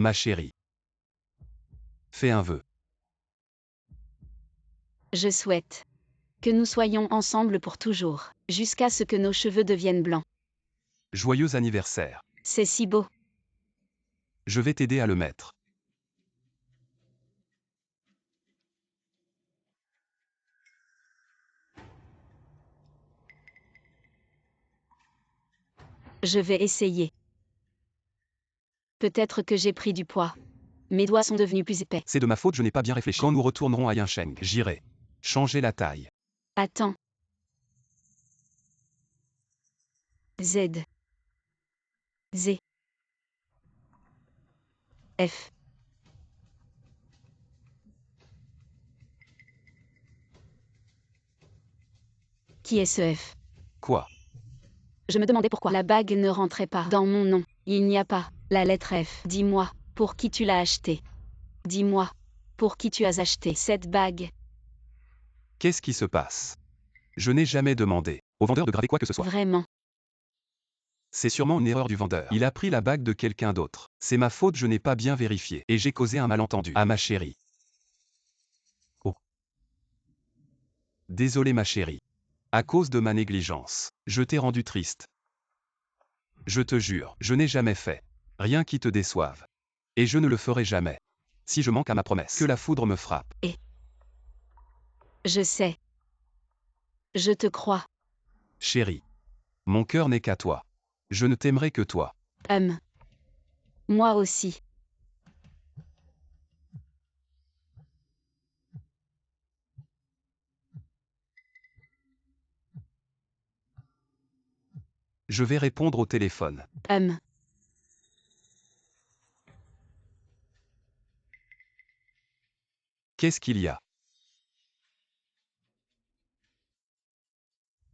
Ma chérie. Fais un vœu. Je souhaite que nous soyons ensemble pour toujours, jusqu'à ce que nos cheveux deviennent blancs. Joyeux anniversaire. C'est si beau. Je vais t'aider à le mettre. Je vais essayer. Peut-être que j'ai pris du poids. Mes doigts sont devenus plus épais. C'est de ma faute, je n'ai pas bien réfléchi. Quand nous retournerons à Yincheng, j'irai changer la taille. Attends. Z. Z. F. Qui est ce F? Quoi? Je me demandais pourquoi la bague ne rentrait pas dans mon nom. Il n'y a pas la lettre F. Dis-moi, pour qui tu l'as acheté? Dis-moi, pour qui tu as acheté cette bague? Qu'est-ce qui se passe? Je n'ai jamais demandé au vendeur de graver quoi que ce soit. Vraiment? C'est sûrement une erreur du vendeur. Il a pris la bague de quelqu'un d'autre. C'est ma faute, je n'ai pas bien vérifié. Et j'ai causé un malentendu à ma chérie. Oh. Désolé ma chérie. À cause de ma négligence, je t'ai rendu triste. Je te jure, je n'ai jamais fait rien qui te déçoive. Et je ne le ferai jamais. Si je manque à ma promesse, que la foudre me frappe. Et je sais. Je te crois. Chérie. Mon cœur n'est qu'à toi. Je ne t'aimerai que toi. Moi aussi. Je vais répondre au téléphone. Qu'est-ce qu'il y a?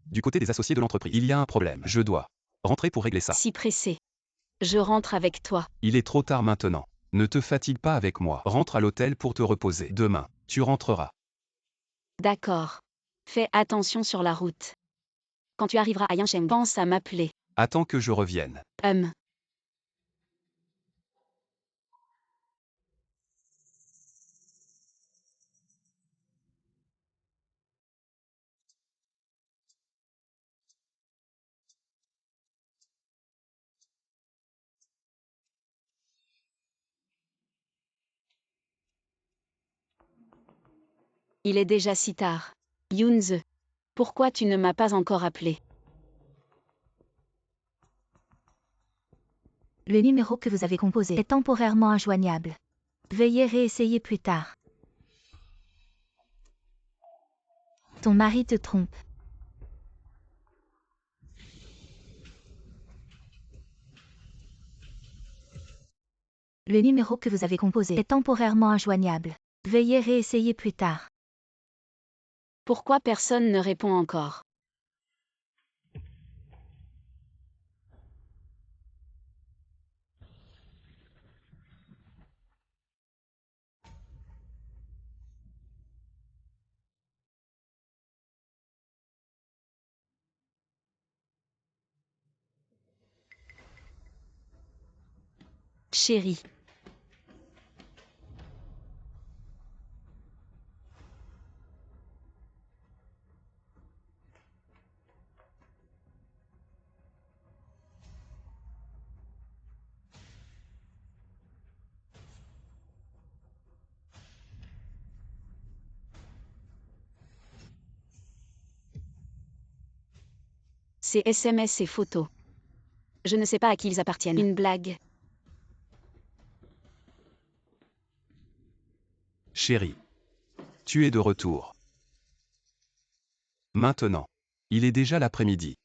Du côté des associés de l'entreprise, il y a un problème. Je dois rentrer pour régler ça. Si pressé. Je rentre avec toi. Il est trop tard maintenant. Ne te fatigue pas avec moi. Rentre à l'hôtel pour te reposer. Demain, tu rentreras. D'accord. Fais attention sur la route. Quand tu arriveras à Yincheng, pense à m'appeler. Attends que je revienne. Il est déjà si tard. Yunze, pourquoi tu ne m'as pas encore appelé? Le numéro que vous avez composé est temporairement injoignable. Veuillez réessayer plus tard. Ton mari te trompe. Le numéro que vous avez composé est temporairement injoignable. Veuillez réessayer plus tard. Pourquoi personne ne répond encore? Chérie. Ces SMS et photos. Je ne sais pas à qui ils appartiennent. Une blague. Chérie. Tu es de retour. Maintenant. Il est déjà l'après-midi.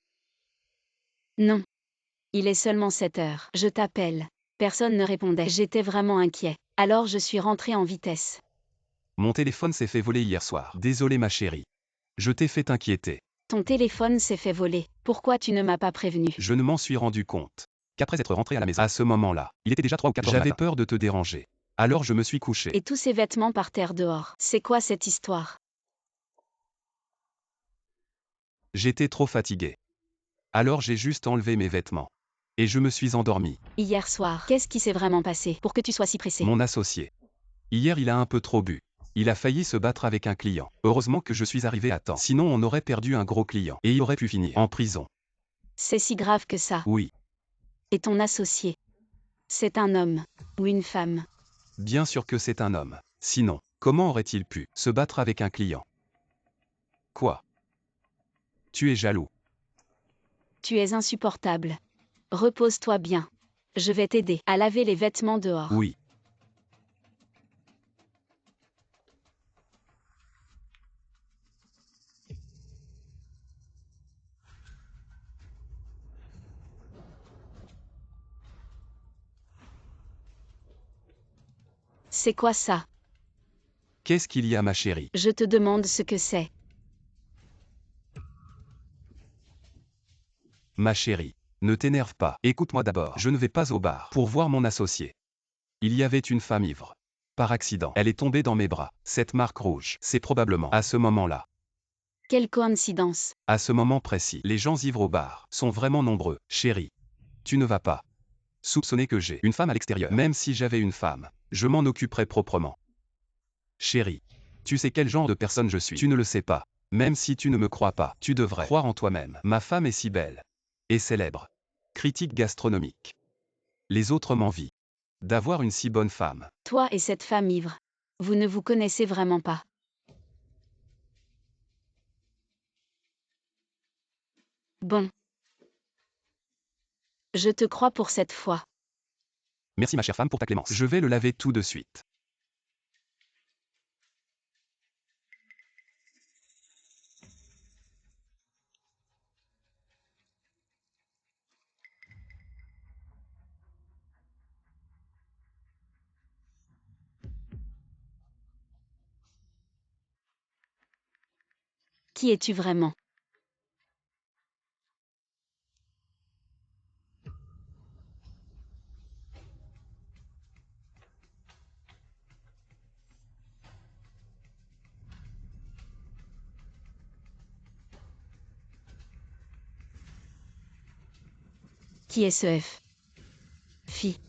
Non. Il est seulement 7 heures. Je t'appelle. Personne ne répondait. J'étais vraiment inquiet. Alors je suis rentré en vitesse. Mon téléphone s'est fait voler hier soir. Désolé ma chérie. Je t'ai fait inquiéter. Ton téléphone s'est fait voler. Pourquoi tu ne m'as pas prévenu? Je ne m'en suis rendu compte qu'après être rentré à la maison, à ce moment-là, il était déjà 3 ou 4 heures du matin. J'avais peur de te déranger. Alors je me suis couché. Et tous ces vêtements par terre dehors. C'est quoi cette histoire? J'étais trop fatigué. Alors j'ai juste enlevé mes vêtements. Et je me suis endormi. Hier soir, qu'est-ce qui s'est vraiment passé pour que tu sois si pressé? Mon associé. Hier il a un peu trop bu. Il a failli se battre avec un client. Heureusement que je suis arrivé à temps. Sinon on aurait perdu un gros client. Et il aurait pu finir en prison. C'est si grave que ça. Oui, Et ton associé? C'est un homme ou une femme? bien sûr que c'est un homme. Sinon, comment aurait-il pu se battre avec un client? Quoi? Tu es jaloux. Tu es insupportable. Repose-toi bien. Je vais t'aider à laver les vêtements dehors. Oui. C'est quoi ça? Qu'est-ce qu'il y a, ma chérie? Je te demande ce que c'est. Ma chérie, ne t'énerve pas. Écoute-moi d'abord. Je ne vais pas au bar pour voir mon associé. Il y avait une femme ivre. Par accident, elle est tombée dans mes bras. Cette marque rouge, c'est probablement à ce moment-là. Quelle coïncidence. À ce moment précis, les gens ivres au bar sont vraiment nombreux. Chérie, tu ne vas pas soupçonner que j'ai une femme à l'extérieur. Même si j'avais une femme, je m'en occuperais proprement. Chérie, tu sais quel genre de personne je suis. Tu ne le sais pas. Même si tu ne me crois pas, tu devrais croire en toi-même. Ma femme est si belle et célèbre. Critique gastronomique. Les autres m'envient d'avoir une si bonne femme. Toi et cette femme ivre. Vous ne vous connaissez vraiment pas. Bon. Je te crois pour cette fois. Merci ma chère femme pour ta clémence. Je vais le laver tout de suite. Qui es-tu vraiment? Qui est ce F? Fille.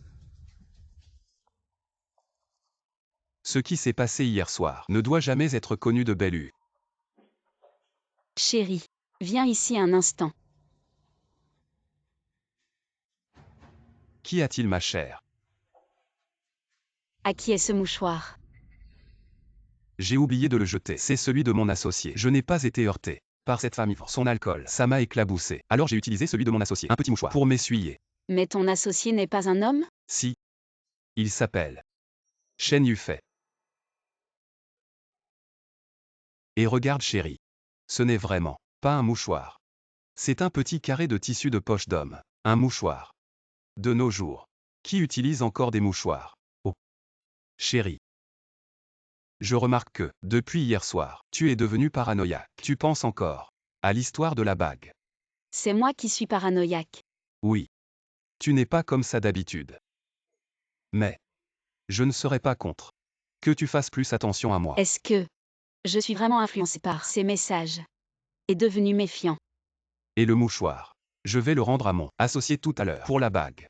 Ce qui s'est passé hier soir ne doit jamais être connu de Bellu. Chérie. Viens ici un instant. Qu'y a-t-il ma chère? À qui est ce mouchoir? J'ai oublié de le jeter. C'est celui de mon associé. Je n'ai pas été heurté par cette femme ivre. Son alcool, ça m'a éclaboussé. Alors j'ai utilisé celui de mon associé, un petit mouchoir, pour m'essuyer. Mais ton associé n'est pas un homme? Si. Il s'appelle Shen Yufei. Et regarde chérie. Ce n'est vraiment pas un mouchoir. C'est un petit carré de tissu de poche d'homme. Un mouchoir. De nos jours. Qui utilise encore des mouchoirs? Oh. Chérie. Je remarque que, depuis hier soir, tu es devenu paranoïaque. Tu penses encore à l'histoire de la bague. C'est moi qui suis paranoïaque. Oui. Tu n'es pas comme ça d'habitude. Mais je ne serais pas contre que tu fasses plus attention à moi. Est-ce que je suis vraiment influencé par ces messages? Et devenu méfiant? Et le mouchoir. Je vais le rendre à mon associé tout à l'heure pour la bague.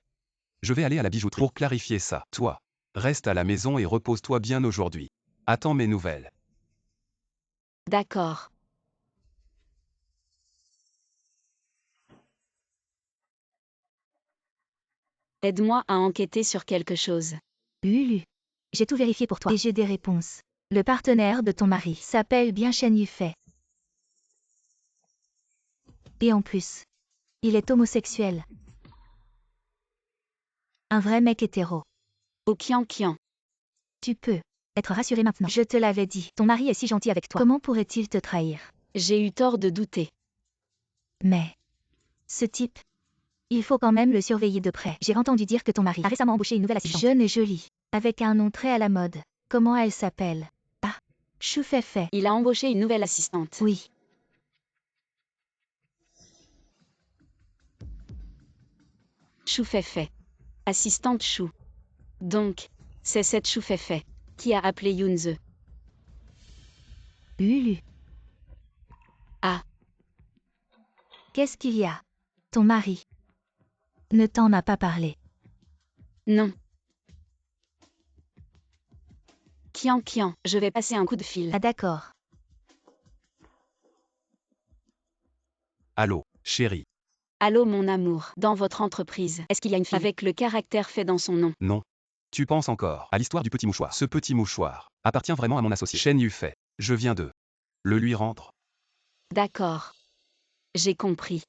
Je vais aller à la bijouterie pour clarifier ça. Toi, reste à la maison et repose-toi bien aujourd'hui. Attends mes nouvelles. D'accord. Aide-moi à enquêter sur quelque chose. Lulu. J'ai tout vérifié pour toi. Et j'ai des réponses. Le partenaire de ton mari s'appelle bien Shen Yufei. Et en plus, il est homosexuel. Un vrai mec hétéro. Au kian. Tu peux être rassuré maintenant. Je te l'avais dit. Ton mari est si gentil avec toi. Comment pourrait-il te trahir? J'ai eu tort de douter. Mais ce type, il faut quand même le surveiller de près. J'ai entendu dire que ton mari a récemment embauché une nouvelle assistante. Jeune et jolie, avec un nom très à la mode. Comment elle s'appelle? Ah, Chou Fei. Il a embauché une nouvelle assistante. Oui. Chou Fei. Assistante Chou. Donc, c'est cette Chou Fei qui a appelé Yunze. Lulu. Ah. Qu'est-ce qu'il y a? Ton mari Ne t'en a pas parlé. Non. Kian, je vais passer un coup de fil. Ah d'accord. Allô, chérie. Allô mon amour, dans votre entreprise, est-ce qu'il y a une fille avec le caractère fait dans son nom? Non. Tu penses encore à l'histoire du petit mouchoir. Ce petit mouchoir appartient vraiment à mon associé. Shen Yufei. Je viens de le lui rendre. D'accord. J'ai compris.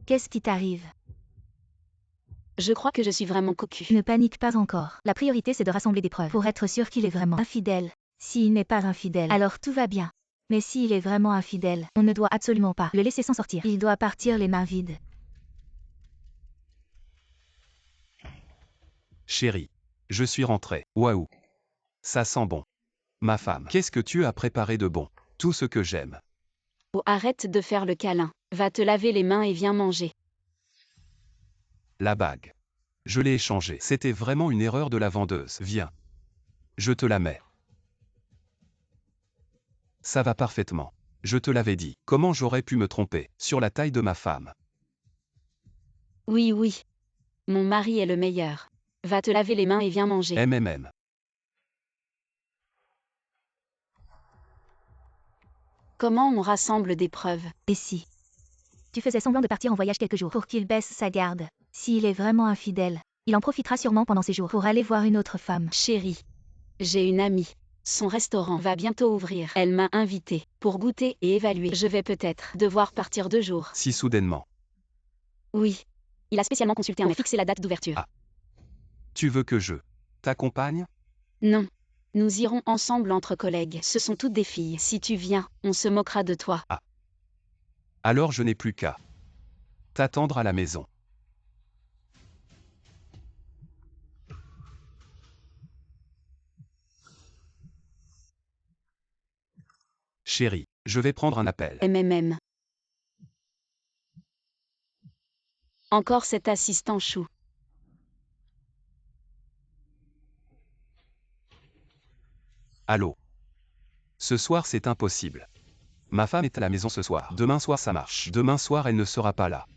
Qu'est-ce qui t'arrive? Je crois que je suis vraiment cocu. Ne panique pas encore. La priorité c'est de rassembler des preuves pour être sûr qu'il est vraiment infidèle. S'il n'est pas infidèle, alors tout va bien. Mais s'il est vraiment infidèle, on ne doit absolument pas le laisser s'en sortir. Il doit partir les mains vides. Chérie. Je suis rentré. Waouh. Ça sent bon. Ma femme. Qu'est-ce que tu as préparé de bon? Tout ce que j'aime. Oh, arrête de faire le câlin. Va te laver les mains et viens manger. La bague. Je l'ai échangée. C'était vraiment une erreur de la vendeuse. Viens. Je te la mets. Ça va parfaitement. Je te l'avais dit. Comment j'aurais pu me tromper sur la taille de ma femme? Oui, oui. Mon mari est le meilleur. Va te laver les mains et viens manger. MMM. Comment on rassemble des preuves? Et si tu faisais semblant de partir en voyage quelques jours pour qu'il baisse sa garde? S'il est vraiment infidèle, il en profitera sûrement pendant ces jours pour aller voir une autre femme. Chérie, j'ai une amie. Son restaurant va bientôt ouvrir. Elle m'a invitée pour goûter et évaluer. Je vais peut-être devoir partir 2 jours. Si soudainement. Oui. Il a spécialement consulté un maître pour fixer la date d'ouverture. Ah. Tu veux que je t'accompagne? Non. Nous irons ensemble entre collègues. Ce sont toutes des filles. Si tu viens, on se moquera de toi. Alors je n'ai plus qu'à t'attendre à la maison. Chérie, je vais prendre un appel. MMM. Encore cet assistant chou. Allô? Ce soir c'est impossible. Ma femme est à la maison ce soir. Demain soir ça marche. Demain soir elle ne sera pas là.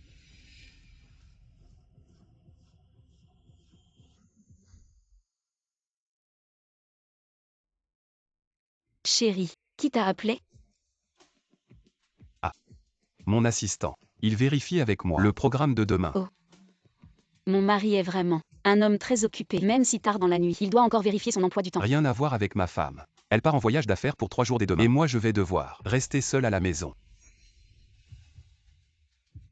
Chérie, qui t'a appelé? Mon assistant. Il vérifie avec moi le programme de demain. Oh. Mon mari est vraiment un homme très occupé. Même si tard dans la nuit, il doit encore vérifier son emploi du temps. Rien à voir avec ma femme. Elle part en voyage d'affaires pour 3 jours dès demain. Et moi je vais devoir rester seul à la maison.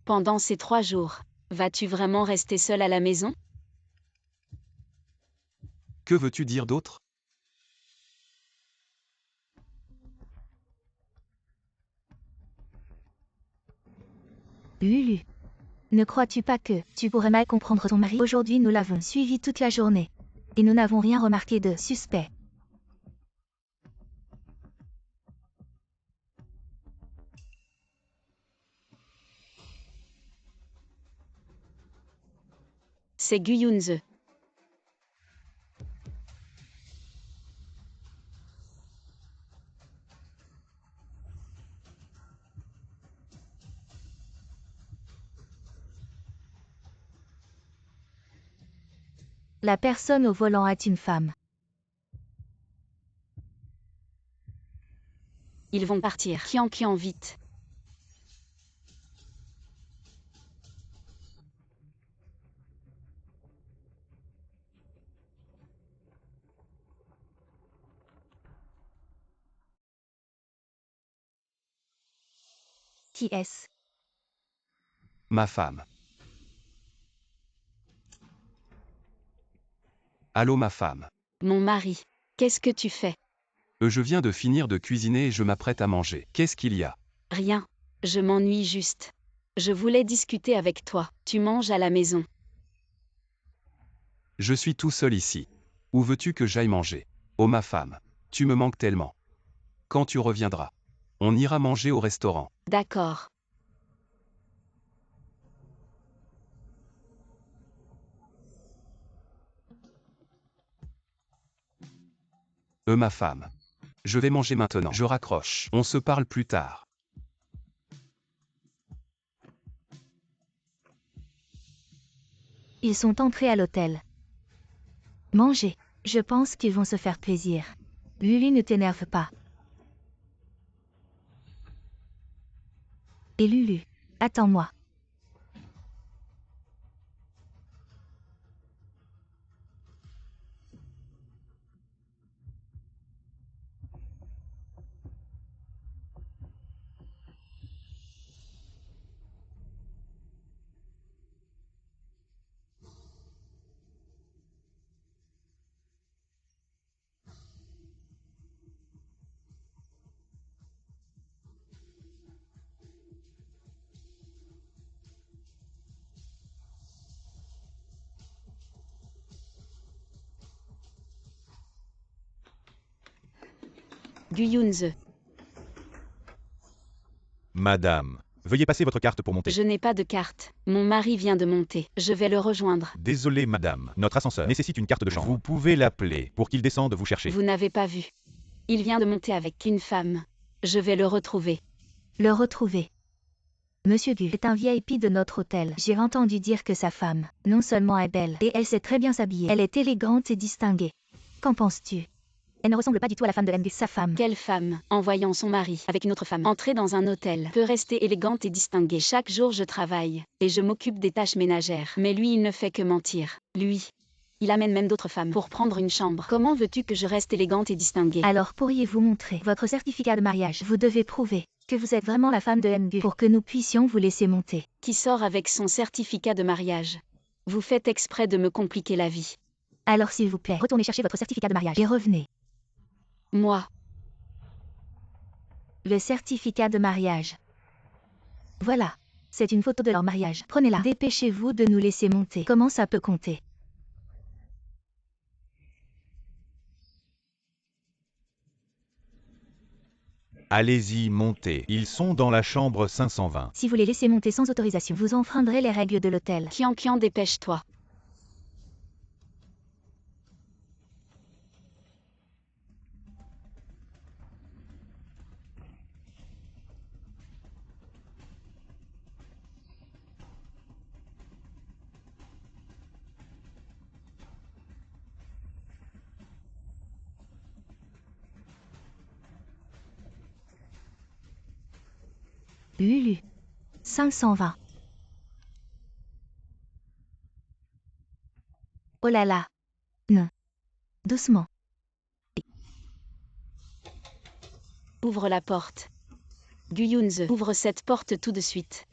Pendant ces 3 jours, vas-tu vraiment rester seul à la maison? Que veux-tu dire d'autre? Lulu. Ne crois-tu pas que tu pourrais mal comprendre ton mari? Aujourd'hui nous l'avons suivi toute la journée. Et nous n'avons rien remarqué de suspect. C'est Guyunze. La personne au volant est une femme. Ils vont partir. Kian, vite. Qui est-ce? Ma femme. Allô ma femme. Mon mari. Qu'est-ce que tu fais? Je viens de finir de cuisiner et je m'apprête à manger. Qu'est-ce qu'il y a? Rien. Je m'ennuie juste. Je voulais discuter avec toi. Tu manges à la maison. Je suis tout seul ici. Où veux-tu que j'aille manger? Oh ma femme. Tu me manques tellement. Quand tu reviendras, on ira manger au restaurant. D'accord. Ma femme. Je vais manger maintenant. Je raccroche. On se parle plus tard. Ils sont entrés à l'hôtel. Manger. Je pense qu'ils vont se faire plaisir. Lulu, ne t'énerve pas. Et Lulu, attends-moi. Guyunze, Madame, veuillez passer votre carte pour monter. je n'ai pas de carte. Mon mari vient de monter. Je vais le rejoindre. Désolé madame, notre ascenseur nécessite une carte de chambre. Vous pouvez l'appeler pour qu'il descende vous chercher. Vous n'avez pas vu. Il vient de monter avec une femme. Je vais le retrouver. Le retrouver. Monsieur Gu est un VIP de notre hôtel. J'ai entendu dire que sa femme, non seulement est belle, et elle sait très bien s'habiller, elle est élégante et distinguée. Qu'en penses-tu? Elle ne ressemble pas du tout à la femme de Ngu, sa femme. Quelle femme, en voyant son mari avec une autre femme entrer dans un hôtel, peut rester élégante et distinguée? Chaque jour je travaille, et je m'occupe des tâches ménagères. Mais lui, il ne fait que mentir. Lui, il amène même d'autres femmes pour prendre une chambre. Comment veux-tu que je reste élégante et distinguée? Alors pourriez-vous montrer votre certificat de mariage? Vous devez prouver que vous êtes vraiment la femme de Ngu pour que nous puissions vous laisser monter. Qui sort avec son certificat de mariage? Vous faites exprès de me compliquer la vie. Alors s'il vous plaît, retournez chercher votre certificat de mariage et revenez. Moi, Le certificat de mariage. Voilà. C'est une photo de leur mariage. Prenez-la. Dépêchez-vous de nous laisser monter. Comment ça peut compter? Allez-y, montez. Ils sont dans la chambre 520. Si vous les laissez monter sans autorisation, vous enfreindrez les règles de l'hôtel. Kian, dépêche-toi. Lulu. 520. Oh là là. Non. Doucement. Ouvre la porte. Guyunze, ouvre cette porte tout de suite.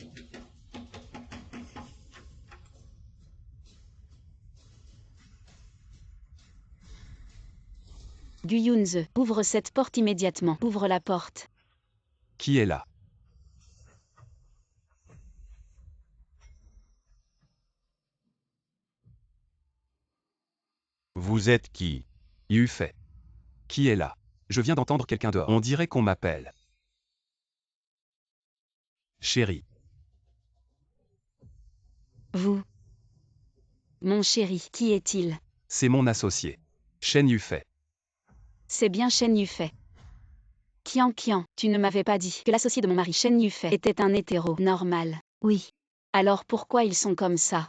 Guyunze, ouvre cette porte immédiatement. Ouvre la porte. Qui est là? Vous êtes qui? Yufei. Qui est là? Je viens d'entendre quelqu'un dehors. On dirait qu'on m'appelle. Chérie. Vous. Mon chéri, qui est-il? C'est mon associé. Shen Yufei. C'est bien Shen Yufei. Kian, tu ne m'avais pas dit que l'associé de mon mari Shen Yufei était un hétéro normal. Oui. Alors pourquoi ils sont comme ça?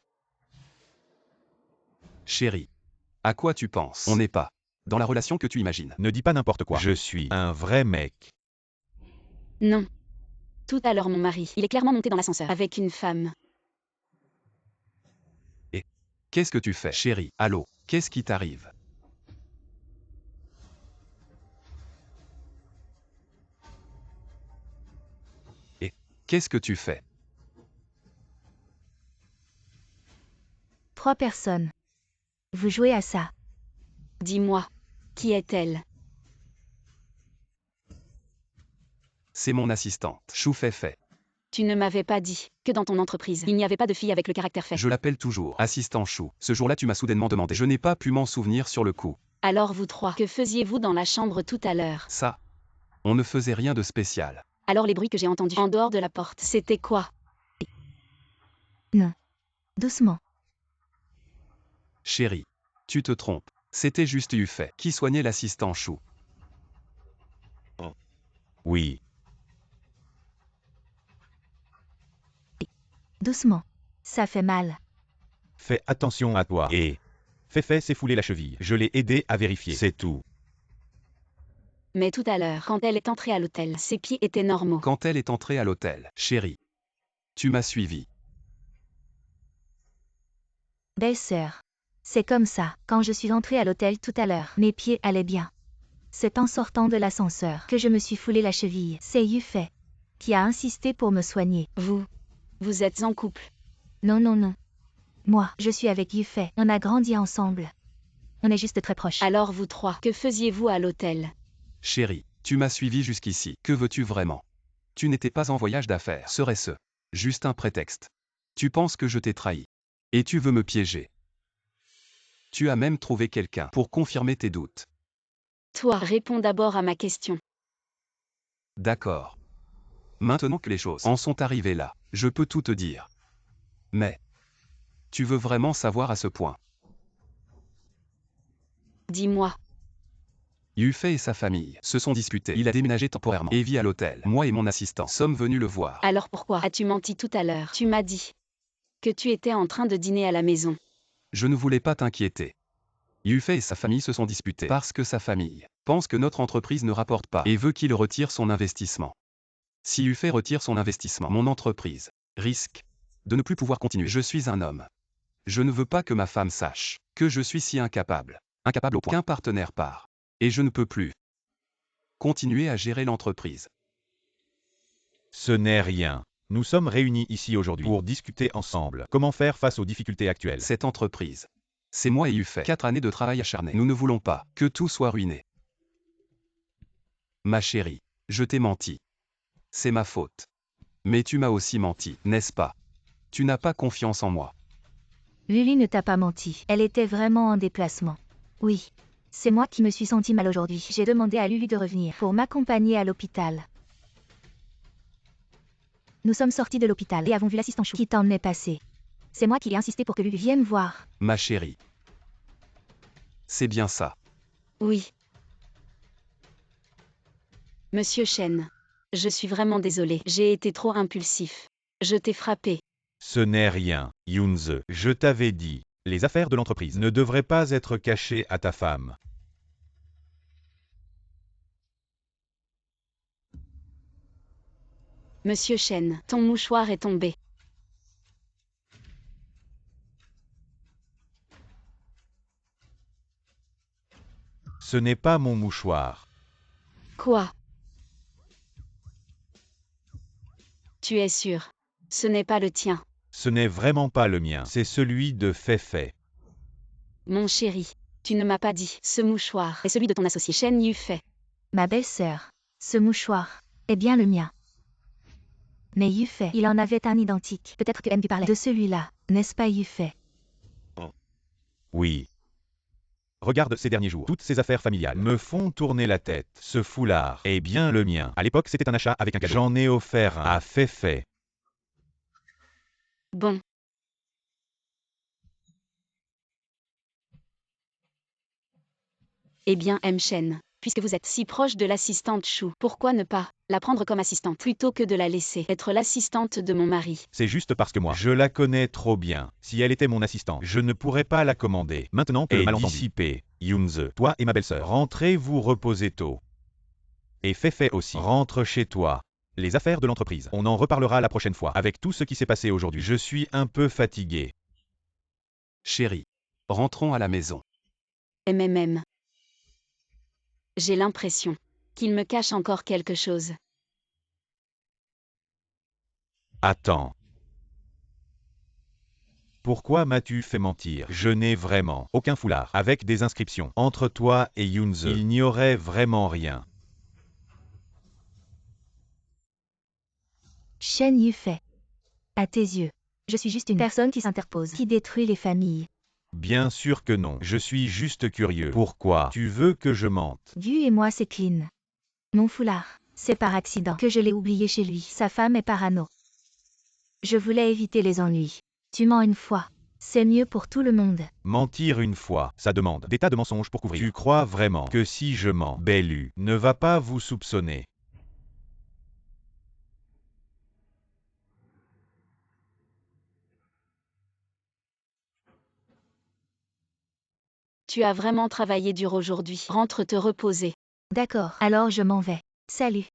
Chérie. À quoi tu penses? On n'est pas dans la relation que tu imagines. Ne dis pas n'importe quoi. Je suis un vrai mec. Non. Tout à l'heure mon mari, il est clairement monté dans l'ascenseur avec une femme. Qu'est-ce que tu fais? Chérie, allô, qu'est-ce qui t'arrive? Qu'est-ce que tu fais? 3 personnes. Vous jouez à ça. Dis-moi, qui est-elle? C'est mon assistante. Chou Fei. Tu ne m'avais pas dit que dans ton entreprise, il n'y avait pas de fille avec le caractère fait. Je l'appelle toujours assistant Chou. Ce jour-là, tu m'as soudainement demandé. Je n'ai pas pu m'en souvenir sur le coup. Alors vous trois, que faisiez-vous dans la chambre tout à l'heure? Ça, on ne faisait rien de spécial. Alors les bruits que j'ai entendus en dehors de la porte, c'était quoi? Non. Doucement. Chérie, tu te trompes. C'était juste Yufei qui soignait l'assistant Chou. Oui. Doucement. Ça fait mal. Fais attention à toi. Et Féfé s'est foulé la cheville. Je l'ai aidé à vérifier. C'est tout. Mais tout à l'heure, quand elle est entrée à l'hôtel, ses pieds étaient normaux. Quand elle est entrée à l'hôtel, chérie. Tu m'as suivi. Belle-sœur. C'est comme ça. Quand je suis entrée à l'hôtel tout à l'heure, mes pieds allaient bien. C'est en sortant de l'ascenseur que je me suis foulé la cheville. C'est Yufei qui a insisté pour me soigner. Vous êtes en couple. Non, non, non. Moi, je suis avec Yufei. On a grandi ensemble. On est juste très proches. Alors vous trois, que faisiez-vous à l'hôtel? Chérie, tu m'as suivi jusqu'ici. Que veux-tu vraiment? Tu n'étais pas en voyage d'affaires. Serait-ce juste un prétexte? Tu penses que je t'ai trahi. Et tu veux me piéger. Tu as même trouvé quelqu'un pour confirmer tes doutes. Toi, réponds d'abord à ma question. D'accord. Maintenant que les choses en sont arrivées là, je peux tout te dire. Mais tu veux vraiment savoir à ce point? Dis-moi. Yufei et sa famille se sont disputés. Il a déménagé temporairement et vit à l'hôtel. Moi et mon assistant sommes venus le voir. Alors pourquoi as-tu menti tout à l'heure? Tu m'as dit que tu étais en train de dîner à la maison. Je ne voulais pas t'inquiéter. Yufei et sa famille se sont disputés parce que sa famille pense que notre entreprise ne rapporte pas et veut qu'il retire son investissement. Si Yufei retire son investissement, mon entreprise risque de ne plus pouvoir continuer. Je suis un homme. Je ne veux pas que ma femme sache que je suis si incapable au point qu'un partenaire part. Et je ne peux plus continuer à gérer l'entreprise. Ce n'est rien. Nous sommes réunis ici aujourd'hui pour discuter ensemble comment faire face aux difficultés actuelles. Cette entreprise, c'est moi et Yufei. 4 années de travail acharné. Nous ne voulons pas que tout soit ruiné. Ma chérie, je t'ai menti. C'est ma faute. Mais tu m'as aussi menti, n'est-ce pas? Tu n'as pas confiance en moi. Lily ne t'a pas menti. Elle était vraiment en déplacement. Oui. C'est moi qui me suis sentie mal aujourd'hui. J'ai demandé à Lulu de revenir pour m'accompagner à l'hôpital. Nous sommes sortis de l'hôpital et avons vu l'assistant Chou qui t'emmenait passer. C'est moi qui ai insisté pour que Lulu vienne voir. Ma chérie. C'est bien ça. Oui. Monsieur Chen. Je suis vraiment désolée. J'ai été trop impulsif. Je t'ai frappé. Ce n'est rien, Yunze. Je t'avais dit, les affaires de l'entreprise ne devraient pas être cachées à ta femme. Monsieur Chen, ton mouchoir est tombé. Ce n'est pas mon mouchoir. Quoi? Tu es sûr? Ce n'est pas le tien. Ce n'est vraiment pas le mien. C'est celui de Féfé. Mon chéri, tu ne m'as pas dit. Ce mouchoir est celui de ton associé Chen Yufei. Ma belle-sœur. Ce mouchoir est bien le mien. Mais Yufei, il en avait un identique. Peut-être que M parlait de celui-là, n'est-ce pas Yufei? Oui. Regarde ces derniers jours. Toutes ces affaires familiales me font tourner la tête. Ce foulard est bien le mien. À l'époque, c'était un achat avec un cadeau. J'en ai offert un à Féfé. Bon. Eh bien, M. Chen, puisque vous êtes si proche de l'assistante Chou, pourquoi ne pas la prendre comme assistante plutôt que de la laisser être l'assistante de mon mari? C'est juste parce que moi, je la connais trop bien. Si elle était mon assistante, je ne pourrais pas la commander. Maintenant que le malentendu dissipé, Yunze, toi et ma belle-sœur, rentrez vous reposer tôt. Et Féfé aussi, rentre chez toi. Les affaires de l'entreprise, on en reparlera la prochaine fois. Avec tout ce qui s'est passé aujourd'hui, je suis un peu fatigué. Chérie, rentrons à la maison. MMM. J'ai l'impression qu'il me cache encore quelque chose. Attends. Pourquoi m'as-tu fait mentir? Je n'ai vraiment aucun foulard avec des inscriptions. Entre toi et Yunze, il n'y aurait vraiment rien. Chen Yufei. À tes yeux, je suis juste une personne qui s'interpose, qui détruit les familles. Bien sûr que non. Je suis juste curieux. Pourquoi tu veux que je mente? Dieu et moi c'est clean. Mon foulard, c'est par accident que je l'ai oublié chez lui. Sa femme est parano. Je voulais éviter les ennuis. Tu mens une fois. C'est mieux pour tout le monde. Mentir une fois, ça demande des tas de mensonges pour couvrir. Tu crois vraiment que si je mens, Bellu ne va pas vous soupçonner? Tu as vraiment travaillé dur aujourd'hui. Rentre te reposer. D'accord, alors je m'en vais. Salut.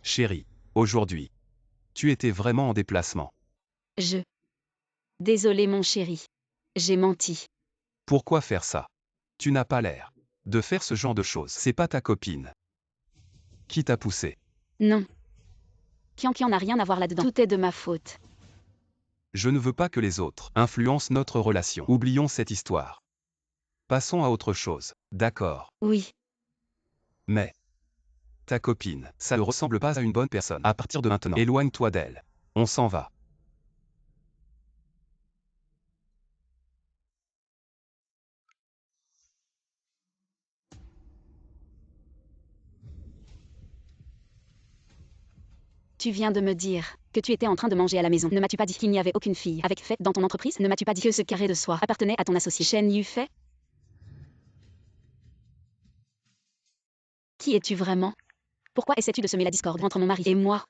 Chérie, aujourd'hui. Tu étais vraiment en déplacement. Désolé mon chéri. J'ai menti. Pourquoi faire ça? Tu n'as pas l'air de faire ce genre de choses. C'est pas ta copine. Qui t'a poussé? Non. Kian n'a rien à voir là-dedans. Tout est de ma faute. Je ne veux pas que les autres influencent notre relation. Oublions cette histoire. Passons à autre chose, d'accord? Oui. Mais ta copine, ça ne ressemble pas à une bonne personne. À partir de maintenant, éloigne-toi d'elle. On s'en va. Tu viens de me dire que tu étais en train de manger à la maison. Ne m'as-tu pas dit qu'il n'y avait aucune fille avec Fei dans ton entreprise? Ne m'as-tu pas dit que ce carré de soie appartenait à ton associé Shen Yufei? Qui es-tu vraiment? Pourquoi essaies-tu de semer la discorde entre mon mari et moi?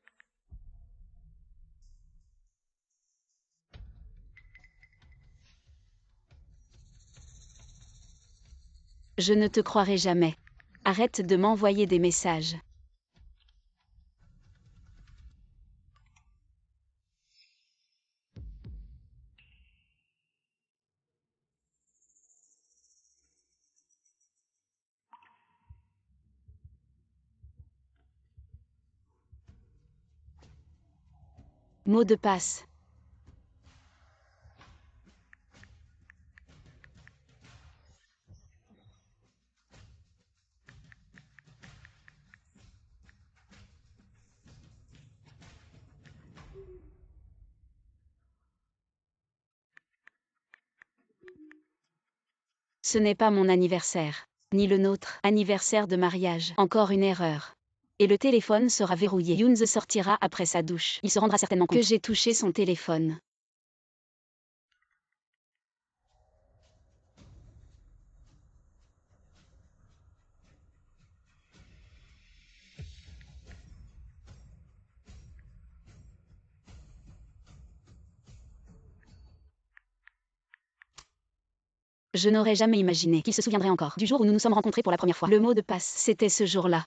Je ne te croirai jamais. Arrête de m'envoyer des messages. Mot de passe. Ce n'est pas mon anniversaire, ni le nôtre, anniversaire de mariage. Encore une erreur. Et le téléphone sera verrouillé. Younze sortira après sa douche. Il se rendra certainement compte que j'ai touché son téléphone. Je n'aurais jamais imaginé qu'il se souviendrait encore du jour où nous nous sommes rencontrés pour la première fois. Le mot de passe, c'était ce jour-là.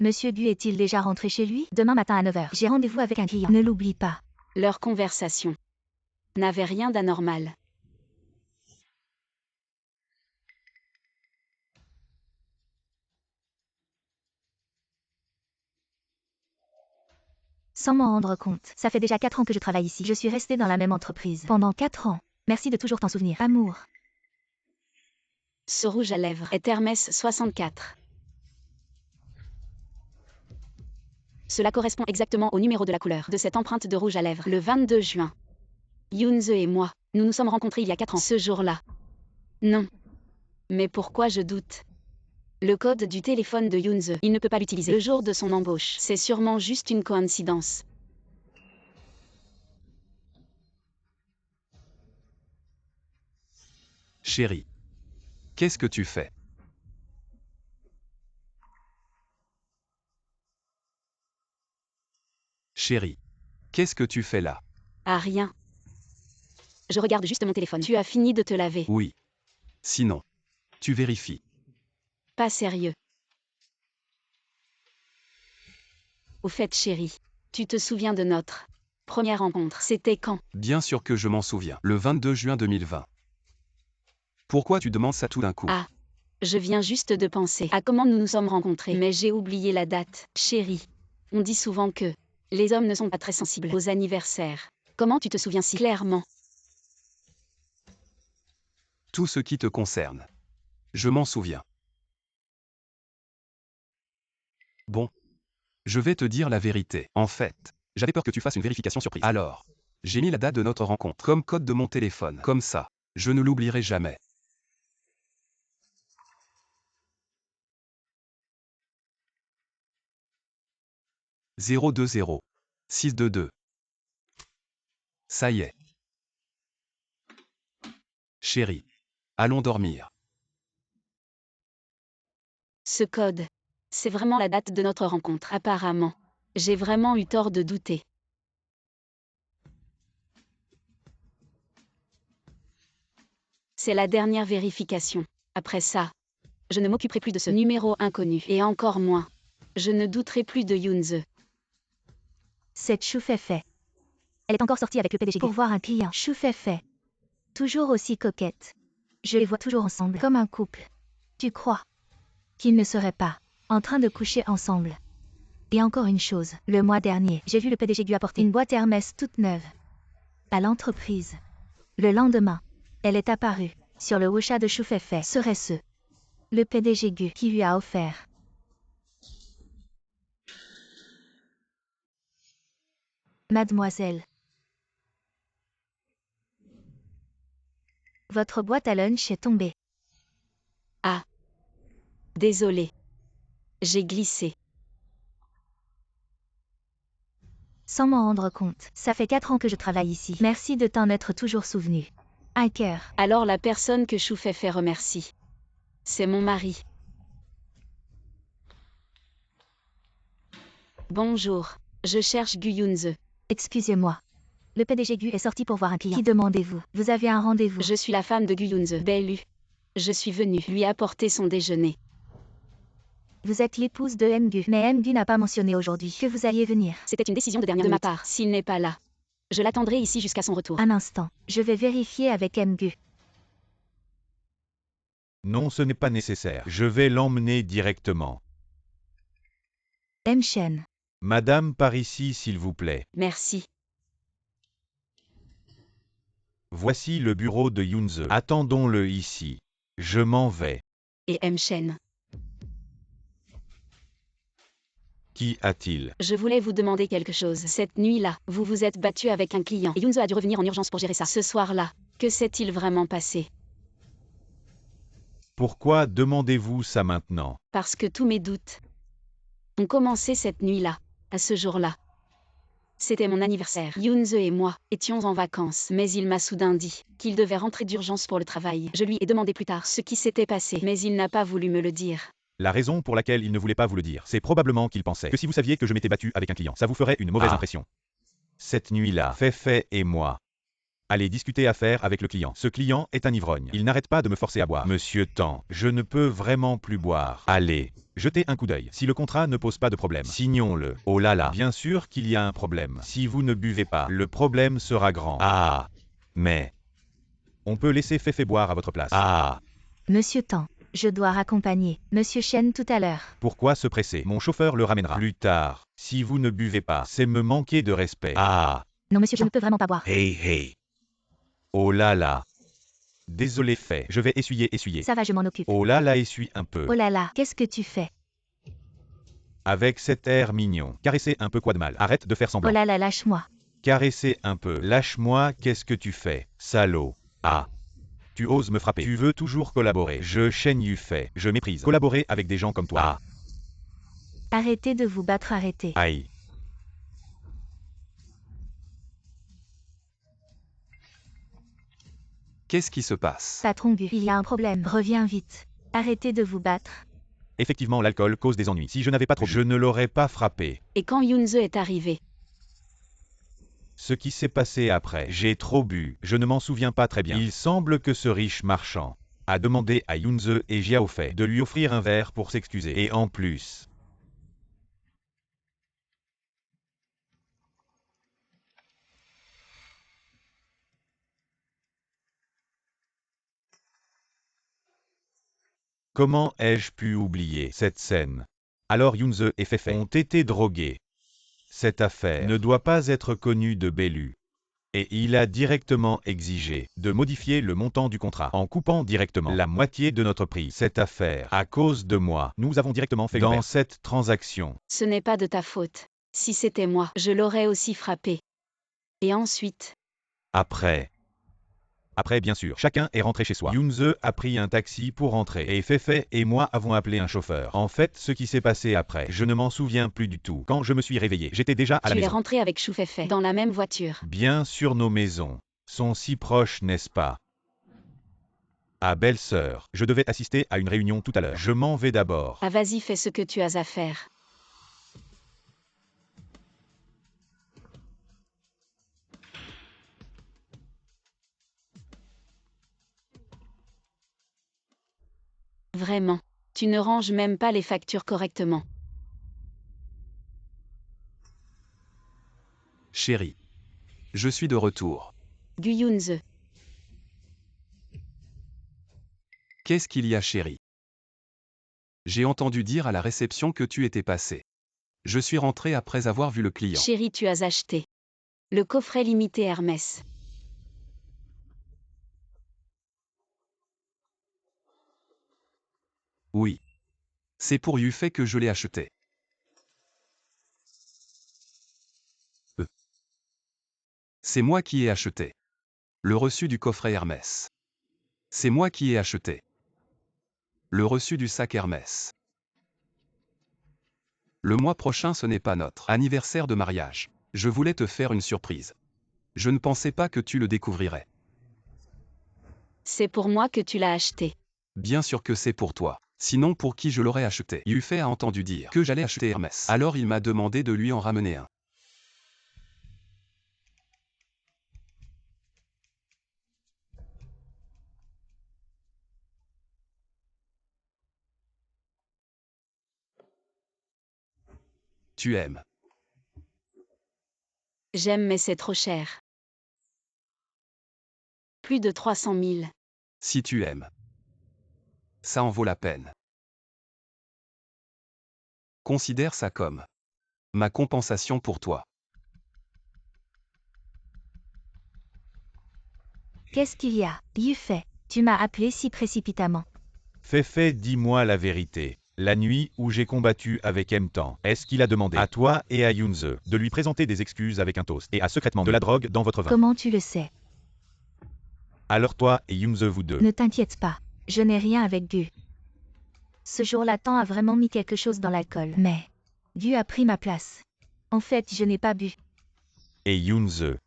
Monsieur Bu est-il déjà rentré chez lui? Demain matin à 9 h. J'ai rendez-vous avec un client. Ne l'oublie pas. Leur conversation n'avait rien d'anormal. Sans m'en rendre compte, ça fait déjà 4 ans que je travaille ici. Je suis restée dans la même entreprise. Pendant 4 ans. Merci de toujours t'en souvenir. Amour. Ce rouge à lèvres est Hermès 64. Cela correspond exactement au numéro de la couleur de cette empreinte de rouge à lèvres. Le 22 juin. Younze et moi, nous nous sommes rencontrés il y a 4 ans. Ce jour-là. Non. Mais pourquoi je doute? Le code du téléphone de Younze, il ne peut pas l'utiliser. Le jour de son embauche, c'est sûrement juste une coïncidence. Chérie. Qu'est-ce que tu fais? Chérie. Qu'est-ce que tu fais là? Ah rien. Je regarde juste mon téléphone. Tu as fini de te laver. Oui. Sinon. Tu vérifies. Pas sérieux. Au fait, chérie, tu te souviens de notre première rencontre? C'était quand? Bien sûr que je m'en souviens. Le 22 juin 2020. Pourquoi tu demandes ça tout d'un coup? Ah. Je viens juste de penser à comment nous nous sommes rencontrés. Mais j'ai oublié la date. Chérie, on dit souvent que les hommes ne sont pas très sensibles aux anniversaires. Comment tu te souviens si clairement? Tout ce qui te concerne. Je m'en souviens. Bon. Je vais te dire la vérité. En fait, j'avais peur que tu fasses une vérification surprise. Alors, j'ai mis la date de notre rencontre comme code de mon téléphone. Comme ça, je ne l'oublierai jamais. « 020 622. Ça y est. Chérie. Allons dormir. Ce code C'est vraiment la date de notre rencontre, apparemment. J'ai vraiment eu tort de douter. C'est la dernière vérification. Après ça, je ne m'occuperai plus de ce numéro inconnu, et encore moins. Je ne douterai plus de Yunze. Cette Choufei. Elle est encore sortie avec le PDG pour voir un client. Choufei. Toujours aussi coquette. Je les vois toujours ensemble, comme un couple. Tu crois qu'ils ne seraient pas en train de coucher ensemble? Et encore une chose, le mois dernier, j'ai vu le PDG lui apporter une boîte Hermès toute neuve à l'entreprise. Le lendemain, elle est apparue sur le Wusha de Choufei. Serait-ce le PDG Gu qui lui a offert? Mademoiselle, votre boîte à lunch est tombée. Ah. Désolée. J'ai glissé. Sans m'en rendre compte, ça fait 4 ans que je travaille ici. Merci de t'en être toujours souvenu. Un cœur. Alors la personne que Choufei remercie. C'est mon mari. Bonjour. Je cherche Gu Yunze. Excusez-moi. Le PDG Gu est sorti pour voir un client. Qui demandez-vous? Vous avez un rendez-vous? Je suis la femme de Gu Yunze, Bellu. Je suis venue lui apporter son déjeuner. Vous êtes l'épouse de Mgu, mais Mgu n'a pas mentionné aujourd'hui que vous alliez venir. C'était une décision de dernière minute. De ma part, s'il n'est pas là. Je l'attendrai ici jusqu'à son retour. Un instant, je vais vérifier avec Mgu. Non, ce n'est pas nécessaire. Je vais l'emmener directement. Mchen. Madame, par ici, s'il vous plaît. Merci. Voici le bureau de Yunze. Attendons-le ici. Je m'en vais. Et Mchen. Qu'y a-t-il? Je voulais vous demander quelque chose. Cette nuit-là, vous vous êtes battu avec un client. Et Yunze a dû revenir en urgence pour gérer ça. Ce soir-là, que s'est-il vraiment passé? Pourquoi demandez-vous ça maintenant? Parce que tous mes doutes ont commencé cette nuit-là, à ce jour-là. C'était mon anniversaire. Yunze et moi étions en vacances, mais il m'a soudain dit qu'il devait rentrer d'urgence pour le travail. Je lui ai demandé plus tard ce qui s'était passé, mais il n'a pas voulu me le dire. La raison pour laquelle il ne voulait pas vous le dire, c'est probablement qu'il pensait que si vous saviez que je m'étais battu avec un client, ça vous ferait une mauvaise impression. Cette nuit-là, Fei et moi allez discuter affaires avec le client. Ce client est un ivrogne. Il n'arrête pas de me forcer à boire. Monsieur Tan, je ne peux vraiment plus boire. Allez, jetez un coup d'œil. Si le contrat ne pose pas de problème, signons-le. Oh là là, bien sûr qu'il y a un problème. Si vous ne buvez pas, le problème sera grand. Ah, mais on peut laisser Fei boire à votre place. Ah, Monsieur Tan, je dois raccompagner Monsieur Shen tout à l'heure. pourquoi se presser? Mon chauffeur le ramènera. Plus tard, si vous ne buvez pas, c'est me manquer de respect. Ah, Non monsieur, je ne peux vraiment pas boire. hey. Oh là là. Désolé Fei, je vais essuyer. Ça va, je m'en occupe. Oh là là, essuie un peu. Oh là là, qu'est-ce que tu fais? Avec cet air mignon. Caresser un peu, quoi de mal? Arrête de faire Oh semblant. là là, lâche-moi. Caresser un peu. Lâche-moi, qu'est-ce que tu fais? Salaud. Ah. Tu oses me frapper. Tu veux toujours collaborer. Je Shen Yufei. Je méprise. Collaborer avec des gens comme toi. Ah. Arrêtez de vous battre, arrêtez. Aïe. Qu'est-ce qui se passe? Patron Gu, il y a un problème. Reviens vite. Arrêtez de vous battre. Effectivement, l'alcool cause des ennuis. Si je n'avais pas trop bu, je ne l'aurais pas frappé. Et quand Yunze est arrivé, Ce qui s'est passé après, j'ai trop bu, je ne m'en souviens pas très bien. Il semble que ce riche marchand a demandé à Yunze et Xiaofei de lui offrir un verre pour s'excuser. Et en plus, comment ai-je pu oublier cette scène? Alors Yunze et Fei ont été drogués. Cette affaire ne doit pas être connue de Bellu. Et il a directement exigé de modifier le montant du contrat en coupant directement la moitié de notre prix. Cette affaire, à cause de moi, nous avons directement fait dans cette transaction. ce n'est pas de ta faute. Si c'était moi, je l'aurais aussi frappé. Et ensuite, Après, bien sûr, chacun est rentré chez soi. Yunze a pris un taxi pour rentrer et Fei et moi avons appelé un chauffeur. En fait, ce qui s'est passé après, je ne m'en souviens plus du tout. Quand je me suis réveillé, j'étais déjà à la tu es maison. rentré avec Choufei dans la même voiture. Bien sûr, nos maisons sont si proches, n'est-ce pas? Ah belle-sœur, je devais assister à une réunion tout à l'heure. Je m'en vais d'abord. Ah vas-y, fais ce que tu as à faire. Vraiment. Tu ne ranges même pas les factures correctement. Chérie. Je suis de retour. Guyunze. Qu'est-ce qu'il y a, chérie? J'ai entendu dire à la réception que tu étais passé. Je suis rentré après avoir vu le client. Chérie, tu as acheté le coffret limité Hermès. Oui. C'est pour Yufei que je l'ai acheté. C'est moi qui ai acheté. Le reçu du coffret Hermès. C'est moi qui ai acheté. Le reçu du sac Hermès. Le mois prochain, ce n'est pas notre anniversaire de mariage. Je voulais te faire une surprise. Je ne pensais pas que tu le découvrirais. C'est pour moi que tu l'as acheté. Bien sûr que c'est pour toi. Sinon, pour qui je l'aurais acheté? Yufei a entendu dire que j'allais acheter Hermès. Alors il m'a demandé de lui en ramener un. Tu aimes. J'aime mais c'est trop cher. Plus de 300 000. Si tu aimes. Ça en vaut la peine. Considère ça comme ma compensation pour toi. Qu'est-ce qu'il y a, Yufei? Tu m'as appelé si précipitamment. Feifei, dis-moi la vérité. La nuit où j'ai combattu avec Emtan, est-ce qu'il a demandé à toi et à Yunze de lui présenter des excuses avec un toast et a secrètement de la drogue dans votre vin? Comment tu le sais? Alors toi et Yunze, vous deux. Ne t'inquiète pas, je n'ai rien avec Gu. Ce jour-là, Tan a vraiment mis quelque chose dans l'alcool. Mais Gu a pris ma place. En fait, je n'ai pas bu. Et Yunze.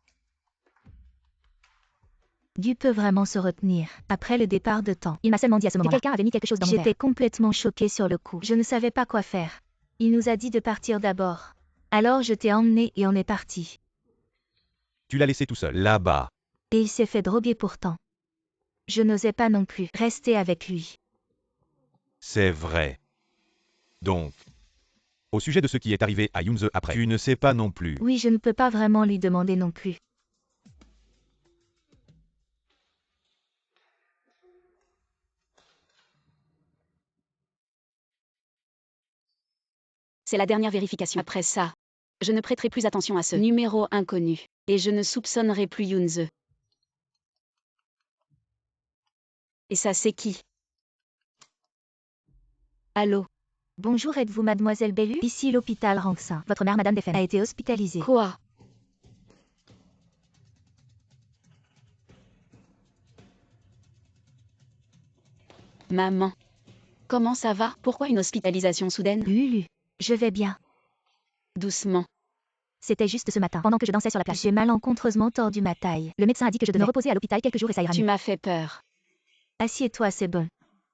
Gu peut vraiment se retenir. Après le départ de Tan, il m'a seulement dit à ce moment-là que quelqu'un avait mis quelque chose dans mon verre. J'étais complètement choquée sur le coup. Je ne savais pas quoi faire. Il nous a dit de partir d'abord. Alors je t'ai emmené et on est parti. Tu l'as laissé tout seul, là-bas. Et il s'est fait droguer pourtant. Je n'osais pas non plus rester avec lui. C'est vrai. Donc, au sujet de ce qui est arrivé à Yunze après, tu ne sais pas non plus. Oui, je ne peux pas vraiment lui demander non plus. C'est la dernière vérification. Après ça, je ne prêterai plus attention à ce numéro inconnu. Et je ne soupçonnerai plus Yunze. Et ça, c'est qui? Allô? Bonjour, êtes-vous mademoiselle Bellu? Ici l'hôpital Rangsin. Votre mère, madame Defen, a été hospitalisée. Quoi? Maman. Comment ça va? Pourquoi une hospitalisation soudaine? Lulu, je vais bien. Doucement. C'était juste ce matin, pendant que je dansais sur la plage. J'ai malencontreusement tordu ma taille. Le médecin a dit que je devais me reposer à l'hôpital quelques jours et ça ira Tu mieux. m'as fait peur. Assieds-toi, c'est bon.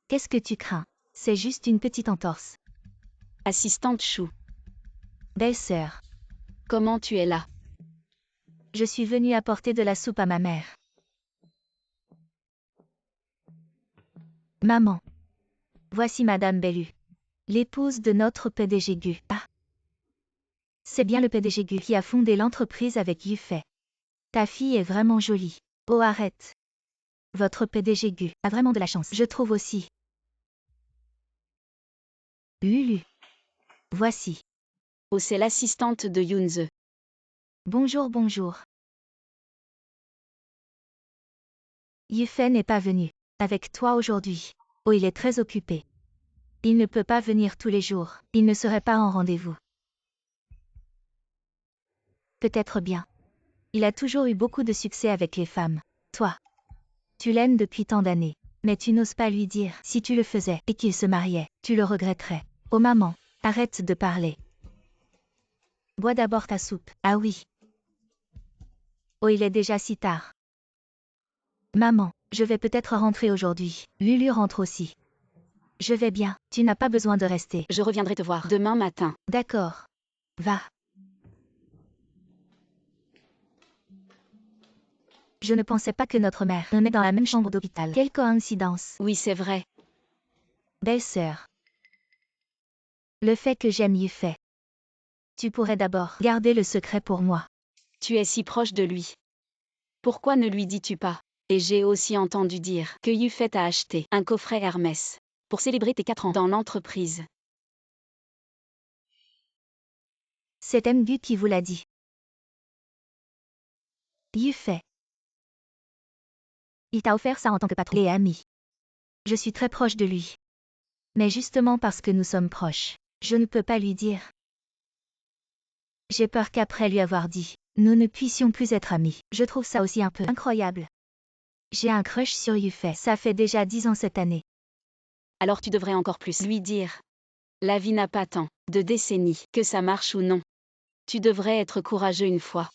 Qu'est-ce que tu crains? C'est juste une petite entorse. Assistante Chou. Belle-sœur, Comment tu es là? je suis venue apporter de la soupe à ma mère. Maman. Voici Madame Bellu. L'épouse de notre PDG Gu. Ah. C'est bien le PDG Gu qui a fondé l'entreprise avec Yufei. Ta fille est vraiment jolie. Oh, arrête. Votre PDG Gu a vraiment de la chance. Je trouve aussi. Lulu. Voici. Oh, c'est l'assistante de Yunze. Bonjour, bonjour. Yufei n'est pas venu avec toi aujourd'hui. Oh, il est très occupé. Il ne peut pas venir tous les jours. Il ne serait pas en rendez-vous. Peut-être bien. Il a toujours eu beaucoup de succès avec les femmes. Toi. Tu l'aimes depuis tant d'années. Mais tu n'oses pas lui dire. Si tu le faisais et qu'il se mariait, tu le regretterais. Oh maman, arrête de parler. Bois d'abord ta soupe. Ah oui. Oh, il est déjà si tard. Maman, Je vais peut-être rentrer aujourd'hui. Lulu rentre aussi. Je vais bien. Tu n'as pas besoin de rester. Je reviendrai te voir demain matin. D'accord. Va. Je ne pensais pas que notre mère me met dans la même chambre d'hôpital. Quelle coïncidence. Oui, c'est vrai. Belle-sœur. Le fait que j'aime Yufei. Tu pourrais d'abord garder le secret pour moi. Tu es si proche de lui. Pourquoi ne lui dis-tu pas? Et j'ai aussi entendu dire que Yufei t'a acheté un coffret Hermès pour célébrer tes 4 ans dans l'entreprise. C'est Mgu qui vous l'a dit. Yufei. Il t'a offert ça en tant que patron et ami. Je suis très proche de lui. Mais justement parce que nous sommes proches, je ne peux pas lui dire. J'ai peur qu'après lui avoir dit, nous ne puissions plus être amis. Je trouve ça aussi un peu incroyable. J'ai un crush sur Yufei. Ça fait déjà 10 ans cette année. Alors tu devrais encore plus lui dire. La vie n'a pas tant de décennies, que ça marche ou non. Tu devrais être courageux une fois.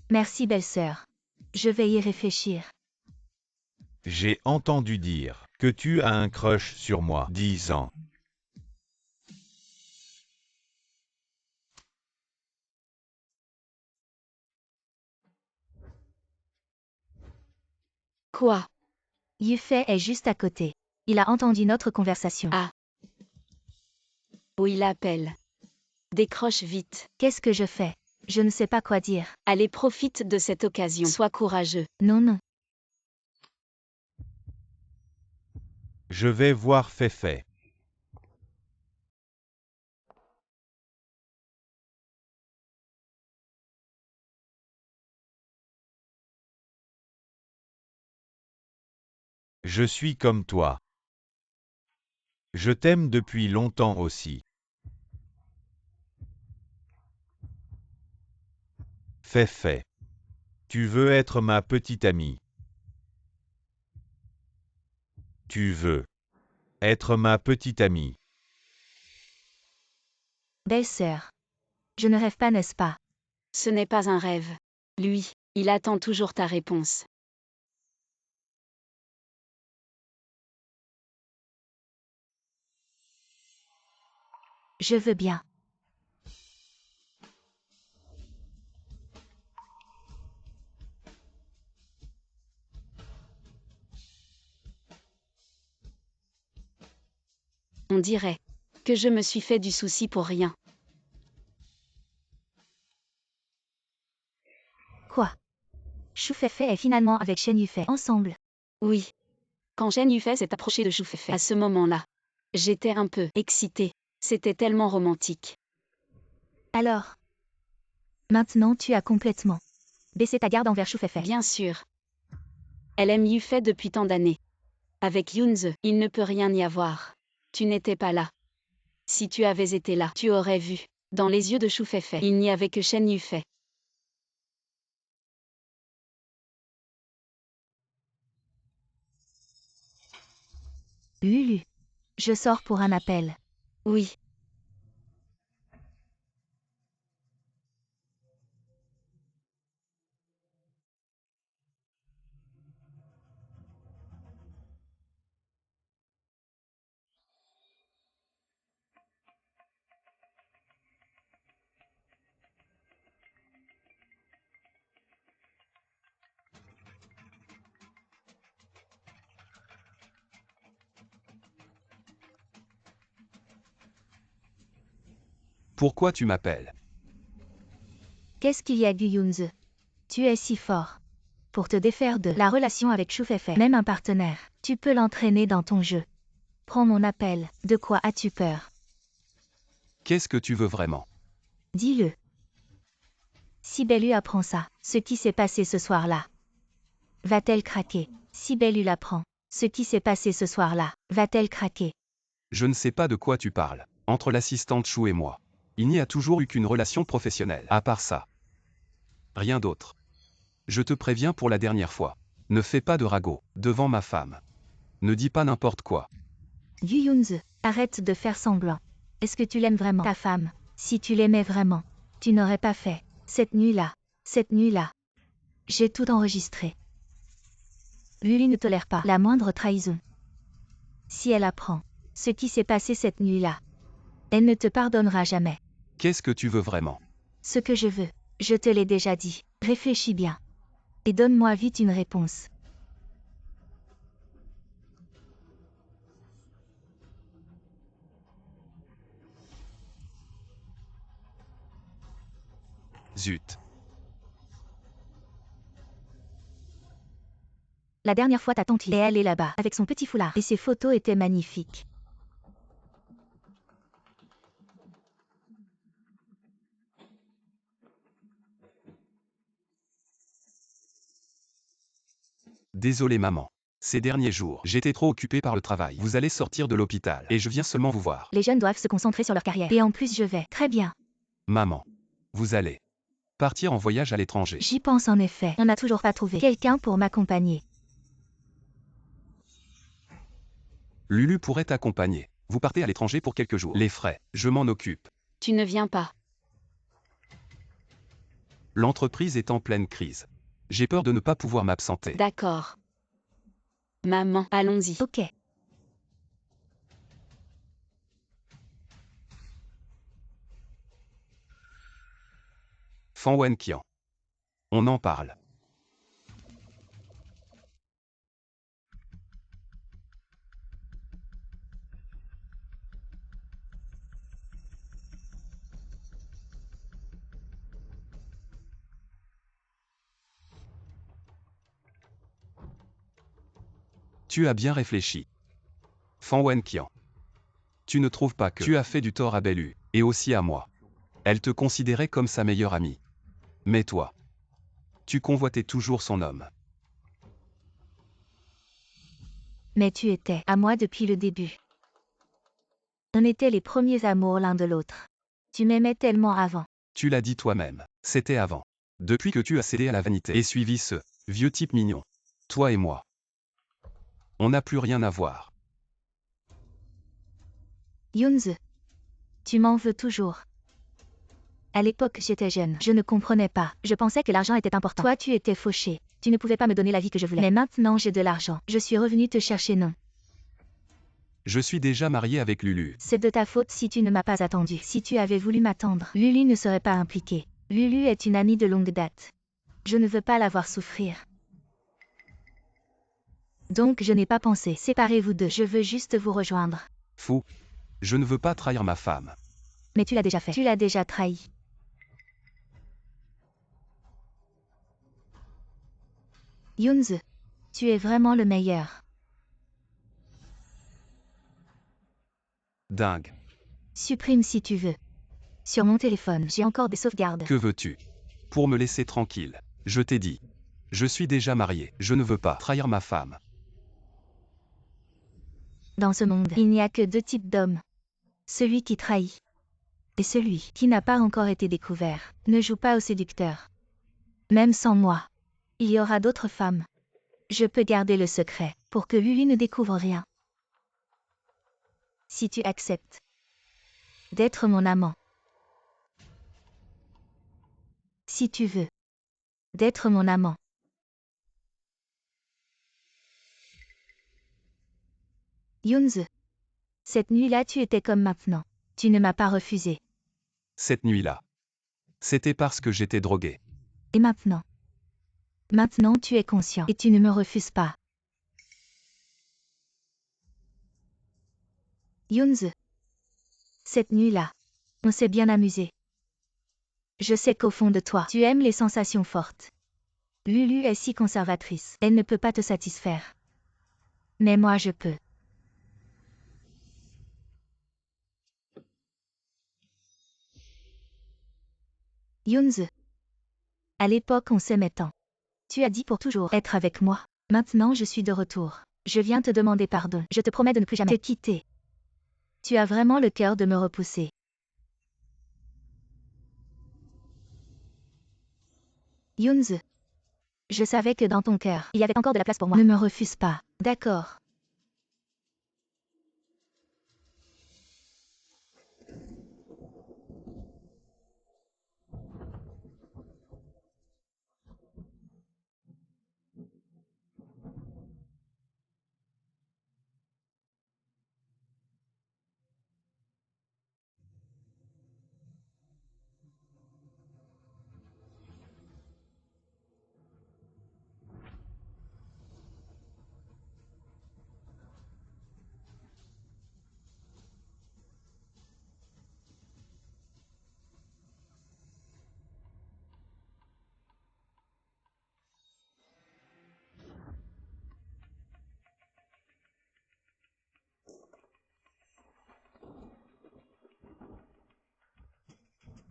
Merci belle-sœur. Je vais y réfléchir. J'ai entendu dire que tu as un crush sur moi. 10 ans. Quoi? Yufei est juste à côté. Il a entendu notre conversation. Ah. Où il appelle. Décroche vite. Qu'est-ce que je fais? Je ne sais pas quoi dire. Allez, profite de cette occasion. Sois courageux. Non, non. Je vais voir Feifei. Je suis comme toi. Je t'aime depuis longtemps aussi. Feifei. Tu veux être ma petite amie. Tu veux être ma petite amie. Belle-sœur. Je ne rêve pas, n'est-ce pas? Ce n'est pas un rêve. Lui, il attend toujours ta réponse. Je veux bien. On dirait que je me suis fait du souci pour rien. Quoi? Shu Feifei est finalement avec Shen Yufei ensemble. Oui. Quand Shen Yufei s'est approché de Shu Feifei à ce moment-là, j'étais un peu excitée. C'était tellement romantique. Alors? Maintenant tu as complètement baissé ta garde envers Shu Feifei. Bien sûr. Elle aime Yufei depuis tant d'années. Avec Yunze, il ne peut rien y avoir. Tu n'étais pas là. Si tu avais été là, tu aurais vu. Dans les yeux de Shu Feifei, il n'y avait que Shen Yufei. Lulu. Je sors pour un appel. Oui. Pourquoi tu m'appelles? Qu'est-ce qu'il y a, Gu Yunze? Tu es si fort. Pour te défaire de la relation avec Shu Feifei, même un partenaire, tu peux l'entraîner dans ton jeu. Prends mon appel. De quoi as-tu peur? Qu'est-ce que tu veux vraiment? Dis-le. Si Bellu apprend ça, ce qui s'est passé ce soir-là, va-t-elle craquer? Si Bellu l'apprend, ce qui s'est passé ce soir-là, va-t-elle craquer? Je ne sais pas de quoi tu parles. Entre l'assistante Chou et moi, il n'y a toujours eu qu'une relation professionnelle. À part ça. Rien d'autre. Je te préviens pour la dernière fois. Ne fais pas de ragot devant ma femme. Ne dis pas n'importe quoi. Gu Yunze, arrête de faire semblant. Est-ce que tu l'aimes vraiment, ta femme? Si tu l'aimais vraiment, tu n'aurais pas fait. Cette nuit-là. J'ai tout enregistré. Lulu ne tolère pas la moindre trahison. Si elle apprend ce qui s'est passé cette nuit-là, elle ne te pardonnera jamais. Qu'est-ce que tu veux vraiment? Ce que je veux, je te l'ai déjà dit. Réfléchis bien. Et donne-moi vite une réponse. Zut. La dernière fois ta tante y est allée là-bas, avec son petit foulard. Et ses photos étaient magnifiques. Désolé maman. Ces derniers jours, j'étais trop occupé par le travail. Vous allez sortir de l'hôpital et je viens seulement vous voir. Les jeunes doivent se concentrer sur leur carrière. Et en plus je vais. Très bien. Maman. Vous allez partir en voyage à l'étranger. J'y pense en effet. On n'a toujours pas trouvé quelqu'un pour m'accompagner. Lulu pourrait t'accompagner. Vous partez à l'étranger pour quelques jours. Les frais, je m'en occupe. Tu ne viens pas. L'entreprise est en pleine crise. J'ai peur de ne pas pouvoir m'absenter. D'accord. Maman, allons-y. Ok. Fan Wenqian. On en parle. Tu as bien réfléchi. Fan Wenqian. Tu ne trouves pas que tu as fait du tort à Bellu, et aussi à moi. Elle te considérait comme sa meilleure amie. Mais toi, tu convoitais toujours son homme. Mais tu étais à moi depuis le début. On était les premiers amours l'un de l'autre. Tu m'aimais tellement avant. Tu l'as dit toi-même, c'était avant. Depuis que tu as cédé à la vanité et suivi ce vieux type mignon. Toi et moi. On n'a plus rien à voir. Yunze. Tu m'en veux toujours. À l'époque, j'étais jeune. Je ne comprenais pas. Je pensais que l'argent était important. Toi, tu étais fauché. Tu ne pouvais pas me donner la vie que je voulais. Mais maintenant, j'ai de l'argent. Je suis revenue te chercher, non. Je suis déjà marié avec Lulu. C'est de ta faute si tu ne m'as pas attendu. Si tu avais voulu m'attendre, Lulu ne serait pas impliquée. Lulu est une amie de longue date. Je ne veux pas la voir souffrir. Donc je n'ai pas pensé. Séparez vous deux. Je veux juste vous rejoindre. Fou. Je ne veux pas trahir ma femme. Mais tu l'as déjà fait. Tu l'as déjà trahi. Yunze. Tu es vraiment le meilleur. Dingue. Supprime si tu veux. Sur mon téléphone, j'ai encore des sauvegardes. Que veux-tu? Pour me laisser tranquille. Je t'ai dit. Je suis déjà marié. Je ne veux pas trahir ma femme. Dans ce monde, il n'y a que deux types d'hommes. Celui qui trahit. Et celui qui n'a pas encore été découvert. Ne joue pas au séducteur. Même sans moi. Il y aura d'autres femmes. Je peux garder le secret, pour que Lulu ne découvre rien. Si tu acceptes d'être mon amant. Si tu veux d'être mon amant. Yunze. Cette nuit-là tu étais comme maintenant. Tu ne m'as pas refusé. Cette nuit-là. C'était parce que j'étais drogué. Et maintenant? Maintenant tu es conscient et tu ne me refuses pas. Yunze. Cette nuit-là, on s'est bien amusé. Je sais qu'au fond de toi, tu aimes les sensations fortes. Lulu est si conservatrice, elle ne peut pas te satisfaire. Mais moi je peux. Yunze. À l'époque on s'aimait tant. Tu as dit pour toujours être avec moi. Maintenant je suis de retour. Je viens te demander pardon. Je te promets de ne plus jamais te quitter. Tu as vraiment le cœur de me repousser. Yunze. Je savais que dans ton cœur, il y avait encore de la place pour moi. Ne me refuse pas. D'accord.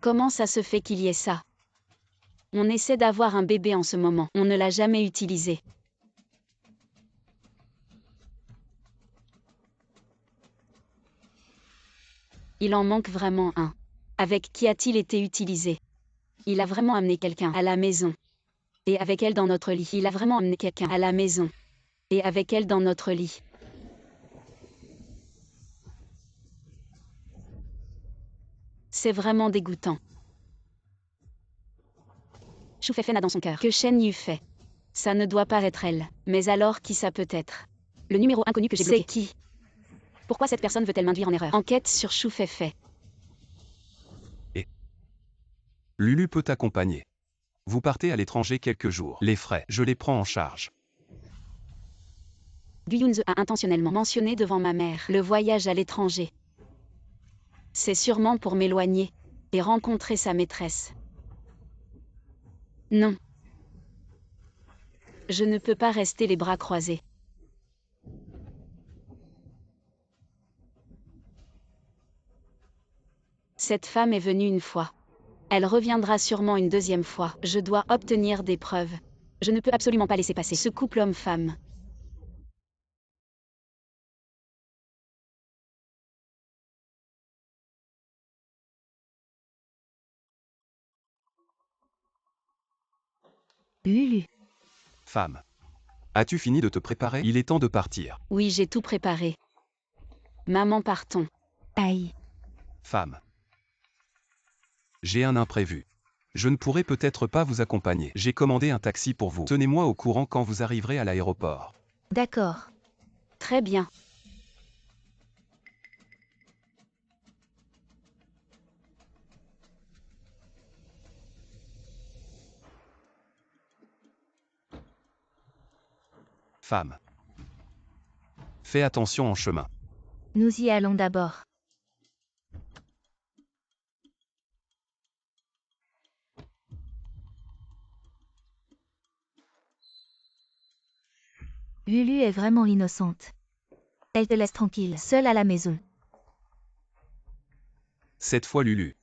Comment ça se fait qu'il y ait ça? On essaie d'avoir un bébé en ce moment. On ne l'a jamais utilisé. Il en manque vraiment un. Avec qui a-t-il été utilisé? Il a vraiment amené quelqu'un à la maison. Et avec elle dans notre lit. Il a vraiment amené quelqu'un à la maison. Et avec elle dans notre lit. C'est vraiment dégoûtant. Choufei n'a dans son cœur que Shen Yu fait. Ça ne doit pas être elle. Mais alors qui ça peut être? Le numéro inconnu que j'ai bloqué. C'est qui? Pourquoi cette personne veut-elle m'induire en erreur? Enquête sur Choufei. Lulu peut t'accompagner. Vous partez à l'étranger quelques jours. Les frais, je les prends en charge. Gu Yunze a intentionnellement mentionné devant ma mère le voyage à l'étranger. C'est sûrement pour m'éloigner et rencontrer sa maîtresse. Non. Je ne peux pas rester les bras croisés. Cette femme est venue une fois. Elle reviendra sûrement une deuxième fois. Je dois obtenir des preuves. Je ne peux absolument pas laisser passer ce couple homme-femme. Lulu. Femme. As-tu fini de te préparer? Il est temps de partir. Oui, j'ai tout préparé. Maman, partons. Aïe. Femme. J'ai un imprévu. Je ne pourrai peut-être pas vous accompagner. J'ai commandé un taxi pour vous. Tenez-moi au courant quand vous arriverez à l'aéroport. D'accord. Très bien. Femme. Fais attention en chemin. Nous y allons d'abord. Lulu est vraiment innocente. Elle te laisse tranquille, seule à la maison. Cette fois Lulu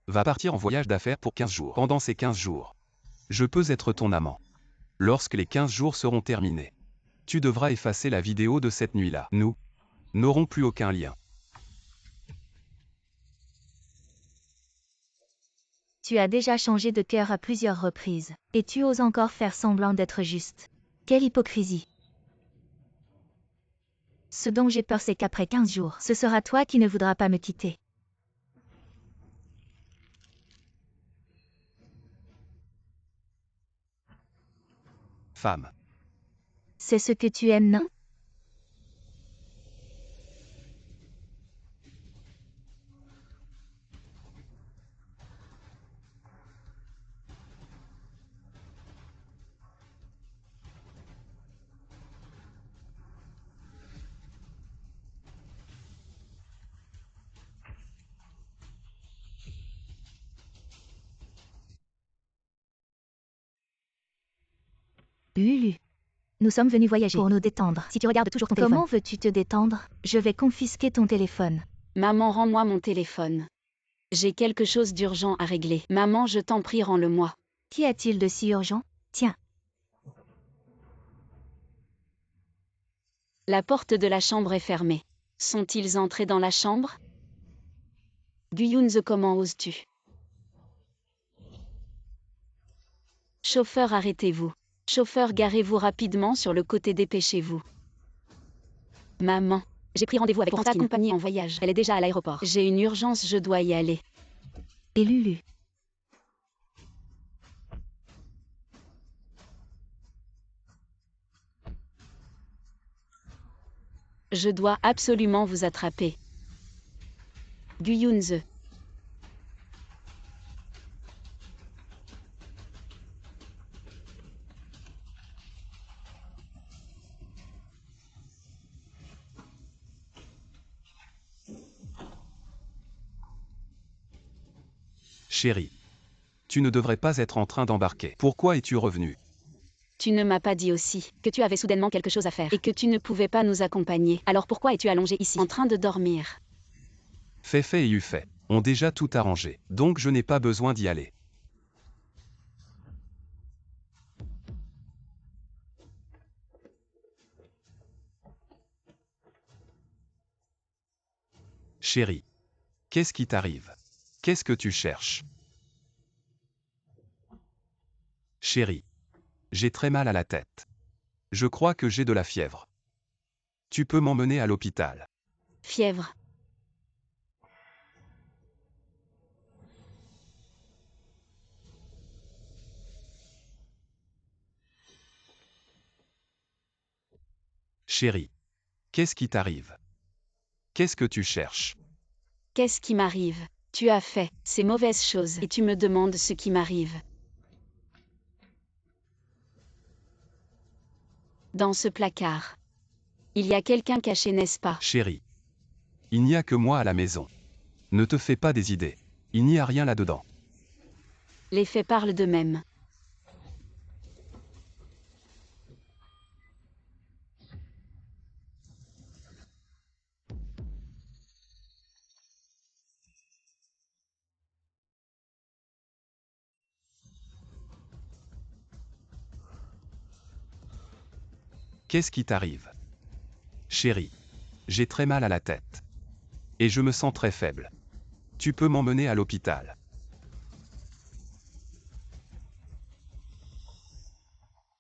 va partir en voyage d'affaires pour 15 jours. Pendant ces 15 jours, je peux être ton amant. Lorsque les 15 jours seront terminés, tu devras effacer la vidéo de cette nuit-là. Nous n'aurons plus aucun lien. Tu as déjà changé de cœur à plusieurs reprises, et tu oses encore faire semblant d'être juste. Quelle hypocrisie. Ce dont j'ai peur, c'est qu'après 15 jours, ce sera toi qui ne voudras pas me quitter. Femme. C'est ce que tu aimes, non? Lulu. Nous sommes venus voyager pour nous détendre. Si tu regardes toujours ton téléphone. Comment veux-tu te détendre? Je vais confisquer ton téléphone. Maman, rends-moi mon téléphone. J'ai quelque chose d'urgent à régler. Maman, je t'en prie, rends-le-moi. Qu'y a-t-il de si urgent? Tiens. La porte de la chambre est fermée. Sont-ils entrés dans la chambre? Gu Yunze, comment oses-tu? Chauffeur, arrêtez-vous. Chauffeur, garez-vous rapidement sur le côté, dépêchez-vous. Maman, j'ai pris rendez-vous avec Francine. Accompagnée en voyage. Elle est déjà à l'aéroport. J'ai une urgence, je dois y aller. Et Lulu. Je dois absolument vous attraper. Gu Yunze. Chérie. Tu ne devrais pas être en train d'embarquer. Pourquoi es-tu revenu? Tu ne m'as pas dit aussi que tu avais soudainement quelque chose à faire et que tu ne pouvais pas nous accompagner. Alors pourquoi es-tu allongé ici, en train de dormir? Fei et Yufei. ont déjà tout arrangé, donc je n'ai pas besoin d'y aller. Chérie, qu'est-ce qui t'arrive? Qu'est-ce que tu cherches? Chérie, j'ai très mal à la tête. Je crois que j'ai de la fièvre. Tu peux m'emmener à l'hôpital. Fièvre. Chérie, qu'est-ce qui t'arrive? Qu'est-ce que tu cherches? Qu'est-ce qui m'arrive? Tu as fait ces mauvaises choses et tu me demandes ce qui m'arrive. Dans ce placard. Il y a quelqu'un caché, n'est-ce pas? Chérie, il n'y a que moi à la maison. Ne te fais pas des idées. Il n'y a rien là-dedans. Les faits parlent d'eux-mêmes. Qu'est-ce qui t'arrive? Chérie, j'ai très mal à la tête. Et je me sens très faible. Tu peux m'emmener à l'hôpital.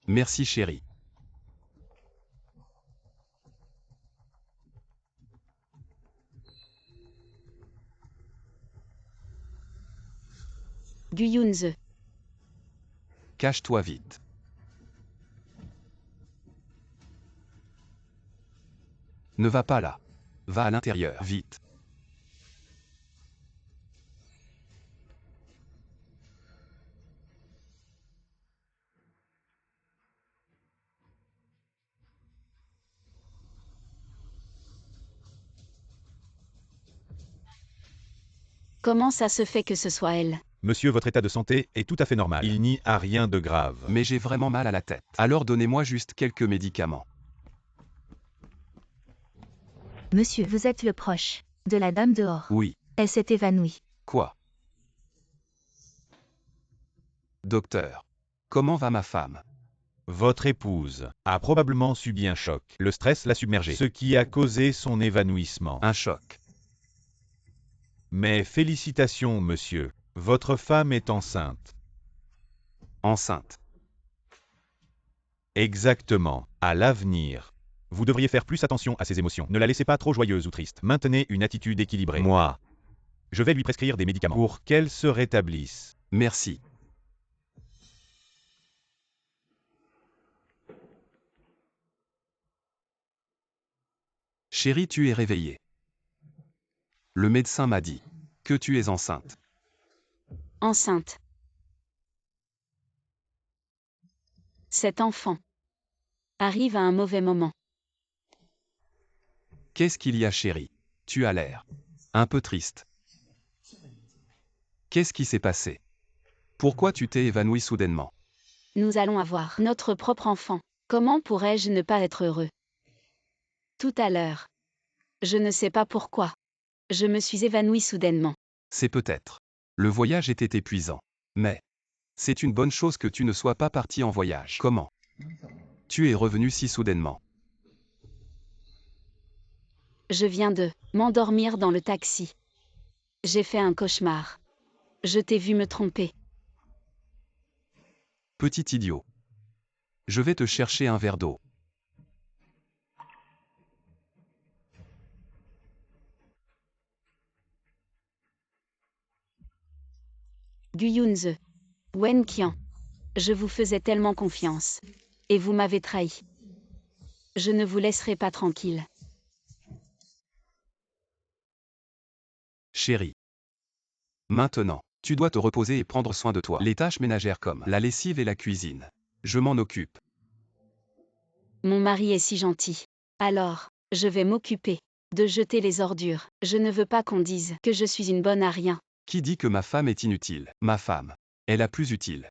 Merci chérie. Guyunze. Cache-toi vite. Ne va pas là. Va à l'intérieur, vite. Comment ça se fait que ce soit elle? Monsieur, votre état de santé est tout à fait normal. Il n'y a rien de grave. Mais j'ai vraiment mal à la tête. Alors donnez-moi juste quelques médicaments. Monsieur, vous êtes le proche de la dame dehors. Oui. Elle s'est évanouie. Quoi? Docteur. Comment va ma femme? Votre épouse a probablement subi un choc. Le stress l'a submergée, ce qui a causé son évanouissement. Un choc. Mais félicitations, monsieur. Votre femme est enceinte. Enceinte. Exactement. À l'avenir, vous devriez faire plus attention à ses émotions. Ne la laissez pas trop joyeuse ou triste. Maintenez une attitude équilibrée. Moi, je vais lui prescrire des médicaments pour qu'elle se rétablisse. Merci. Chérie, tu es réveillée. Le médecin m'a dit que tu es enceinte. Enceinte. Cet enfant arrive à un mauvais moment. Qu'est-ce qu'il y a, chérie? Tu as l'air un peu triste. Qu'est-ce qui s'est passé? Pourquoi tu t'es évanouie soudainement? Nous allons avoir notre propre enfant. Comment pourrais-je ne pas être heureux? Tout à l'heure. Je ne sais pas pourquoi. Je me suis évanouie soudainement. C'est peut-être. Le voyage était épuisant. Mais c'est une bonne chose que tu ne sois pas parti en voyage. Comment? Tu es revenu si soudainement. Je viens de m'endormir dans le taxi. J'ai fait un cauchemar. Je t'ai vu me tromper. Petit idiot. Je vais te chercher un verre d'eau. Guyunze. Wen Qian. Je vous faisais tellement confiance. Et vous m'avez trahi. Je ne vous laisserai pas tranquille. Chérie. Maintenant, tu dois te reposer et prendre soin de toi. Les tâches ménagères comme la lessive et la cuisine. Je m'en occupe. Mon mari est si gentil. Alors, je vais m'occuper de jeter les ordures. Je ne veux pas qu'on dise que je suis une bonne à rien. Qui dit que ma femme est inutile? Ma femme est la plus utile.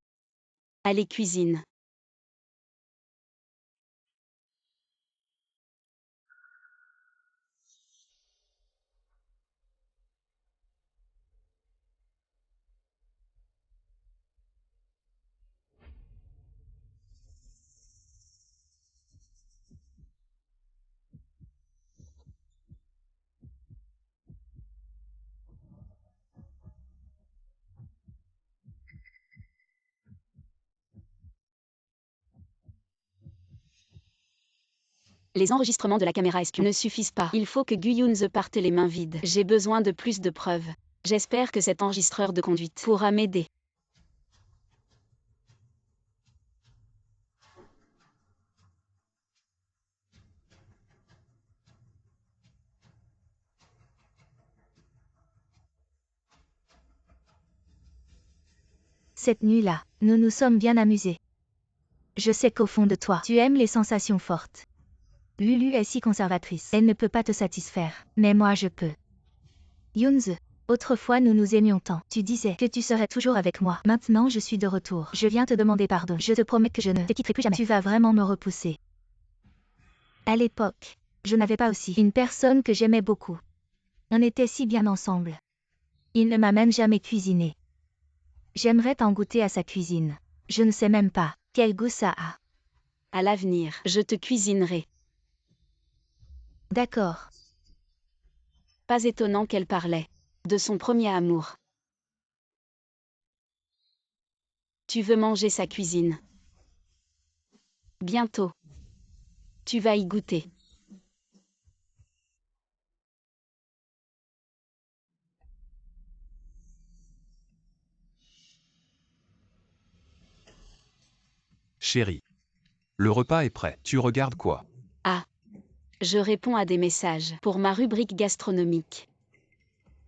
Allez, cuisine. Les enregistrements de la caméra espion ne suffisent pas. Il faut que Guyunze parte les mains vides. J'ai besoin de plus de preuves. J'espère que cet enregistreur de conduite pourra m'aider. Cette nuit-là, nous nous sommes bien amusés. Je sais qu'au fond de toi, tu aimes les sensations fortes. Lulu est si conservatrice. Elle ne peut pas te satisfaire. Mais moi je peux. Yunze, autrefois nous nous aimions tant. Tu disais que tu serais toujours avec moi. Maintenant je suis de retour. Je viens te demander pardon. Je te promets que je ne te quitterai plus jamais. Tu vas vraiment me repousser. À l'époque, je n'avais pas aussi une personne que j'aimais beaucoup. On était si bien ensemble. Il ne m'a même jamais cuisiné. J'aimerais t'en goûter à sa cuisine. Je ne sais même pas quel goût ça a. À l'avenir, je te cuisinerai. D'accord. Pas étonnant qu'elle parlait de son premier amour. Tu veux manger sa cuisine. Bientôt. Tu vas y goûter. Chérie. Le repas est prêt. Tu regardes quoi? Ah. Je réponds à des messages pour ma rubrique gastronomique.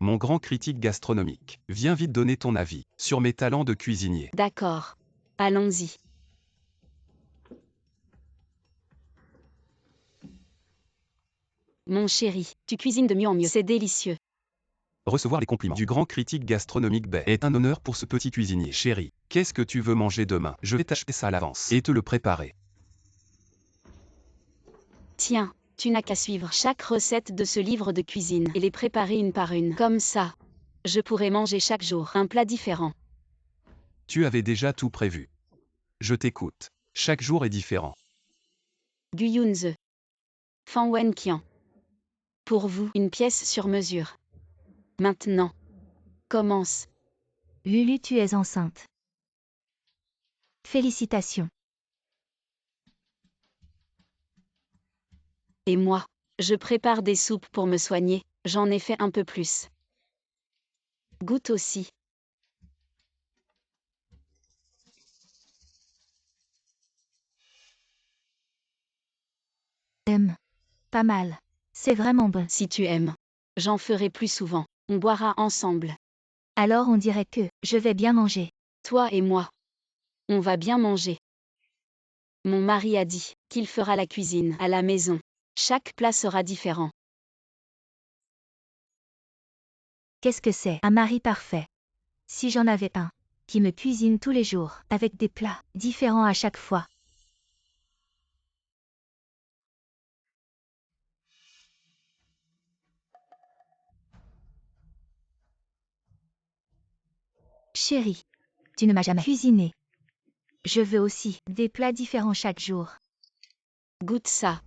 Mon grand critique gastronomique. Viens vite donner ton avis sur mes talents de cuisinier. D'accord. Allons-y. Mon chéri, tu cuisines de mieux en mieux. C'est délicieux. Recevoir les compliments du grand critique gastronomique Bay est un honneur pour ce petit cuisinier. Chérie, qu'est-ce que tu veux manger demain? Je vais t'acheter ça à l'avance et te le préparer. Tiens, tu n'as qu'à suivre chaque recette de ce livre de cuisine et les préparer une par une. Comme ça, je pourrai manger chaque jour un plat différent. Tu avais déjà tout prévu. Je t'écoute. Chaque jour est différent. Guyunze. Fan Wen Qian. Pour vous, une pièce sur mesure. Maintenant. Commence. Lulu, tu es enceinte. Félicitations. Et moi, je prépare des soupes pour me soigner, j'en ai fait un peu plus. Goûte aussi. Pas mal. C'est vraiment bon. Si tu aimes. J'en ferai plus souvent. On boira ensemble. Alors on dirait que je vais bien manger. Toi et moi. On va bien manger. Mon mari a dit qu'il fera la cuisine à la maison. Chaque plat sera différent. Qu'est-ce que c'est un mari parfait? Si j'en avais un, qui me cuisine tous les jours, avec des plats différents à chaque fois. Chérie, tu ne m'as jamais cuisiné. Je veux aussi des plats différents chaque jour. Goûte ça.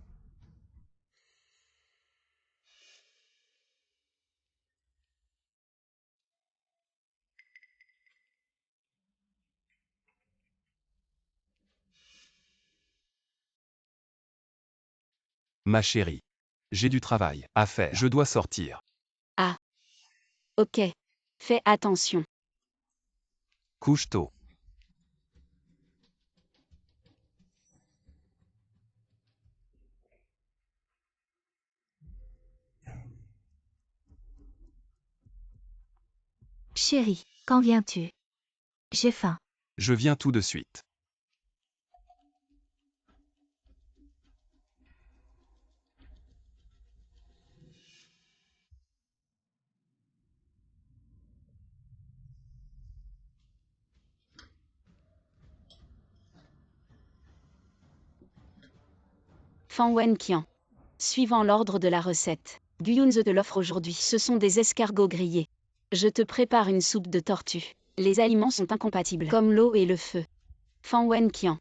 Ma chérie. J'ai du travail à faire. Je dois sortir. Ah. Ok. Fais attention. Couche tôt. Chérie, quand viens-tu? J'ai faim. Je viens tout de suite. Fan Wen Qian. Suivant l'ordre de la recette, Guyunze te l'offre aujourd'hui. Ce sont des escargots grillés. Je te prépare une soupe de tortue. Les aliments sont incompatibles, comme l'eau et le feu. Fan Wen Qian.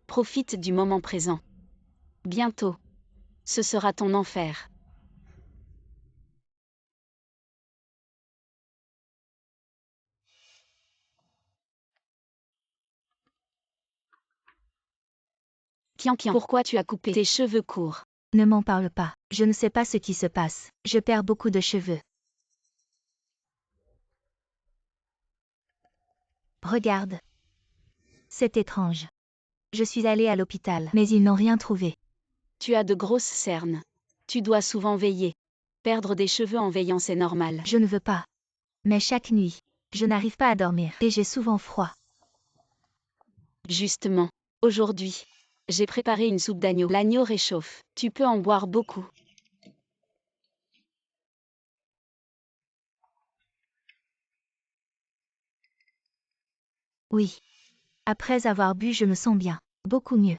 Profite du moment présent. Bientôt. Ce sera ton enfer. Kian Kian, pourquoi tu as coupé tes cheveux courts? Ne m'en parle pas. Je ne sais pas ce qui se passe. Je perds beaucoup de cheveux. Regarde. C'est étrange. Je suis allée à l'hôpital, mais ils n'ont rien trouvé. Tu as de grosses cernes. Tu dois souvent veiller. Perdre des cheveux en veillant, c'est normal. Je ne veux pas. Mais chaque nuit, je n'arrive pas à dormir et j'ai souvent froid. Justement, aujourd'hui, j'ai préparé une soupe d'agneau. L'agneau réchauffe. Tu peux en boire beaucoup. Oui. Après avoir bu, je me sens bien. Beaucoup mieux.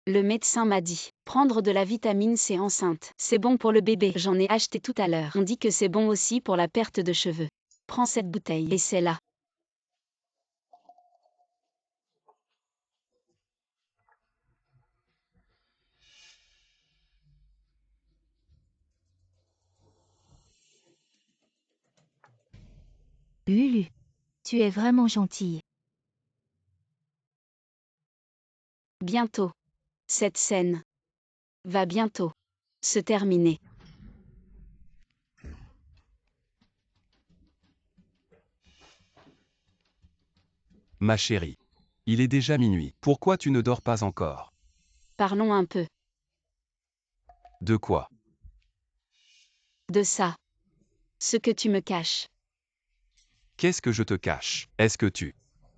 Le médecin m'a dit, prendre de la vitamine C enceinte, c'est bon pour le bébé. J'en ai acheté tout à l'heure. On dit que c'est bon aussi pour la perte de cheveux. Prends cette bouteille et c'est là. Lulu. Tu es vraiment gentille. Bientôt. Cette scène va bientôt se terminer. Ma chérie. Il est déjà minuit. Pourquoi tu ne dors pas encore? Parlons un peu De quoi? de ça. Ce que tu me caches. Qu'est-ce que je te cache? Est-ce que tu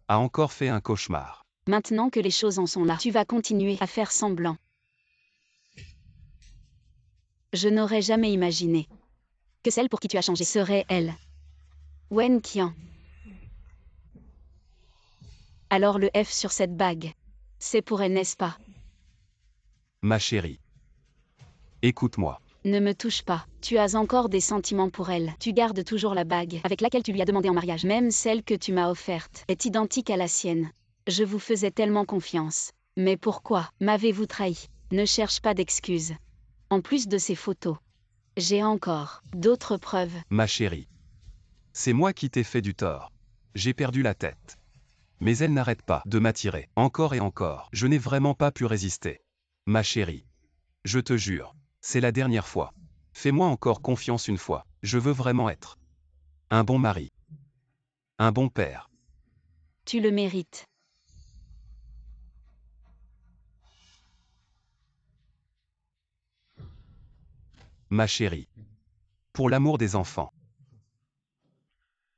as encore fait un cauchemar? Maintenant que les choses en sont là, tu vas continuer à faire semblant. Je n'aurais jamais imaginé que celle pour qui tu as changé serait elle. Wen Qian. Alors le F sur cette bague. C'est pour elle, n'est-ce pas? Ma chérie. Écoute-moi. Ne me touche pas. Tu as encore des sentiments pour elle. Tu gardes toujours la bague avec laquelle tu lui as demandé en mariage. Même celle que tu m'as offerte est identique à la sienne. Je vous faisais tellement confiance. Mais pourquoi m'avez-vous trahi? Ne cherche pas d'excuses. En plus de ces photos, j'ai encore d'autres preuves. Ma chérie. C'est moi qui t'ai fait du tort. J'ai perdu la tête. Mais elle n'arrête pas de m'attirer, encore et encore. Je n'ai vraiment pas pu résister. Ma chérie. Je te jure, c'est la dernière fois. Fais-moi encore confiance une fois. Je veux vraiment être un bon mari. Un bon père. Tu le mérites. Ma chérie. Pour l'amour des enfants.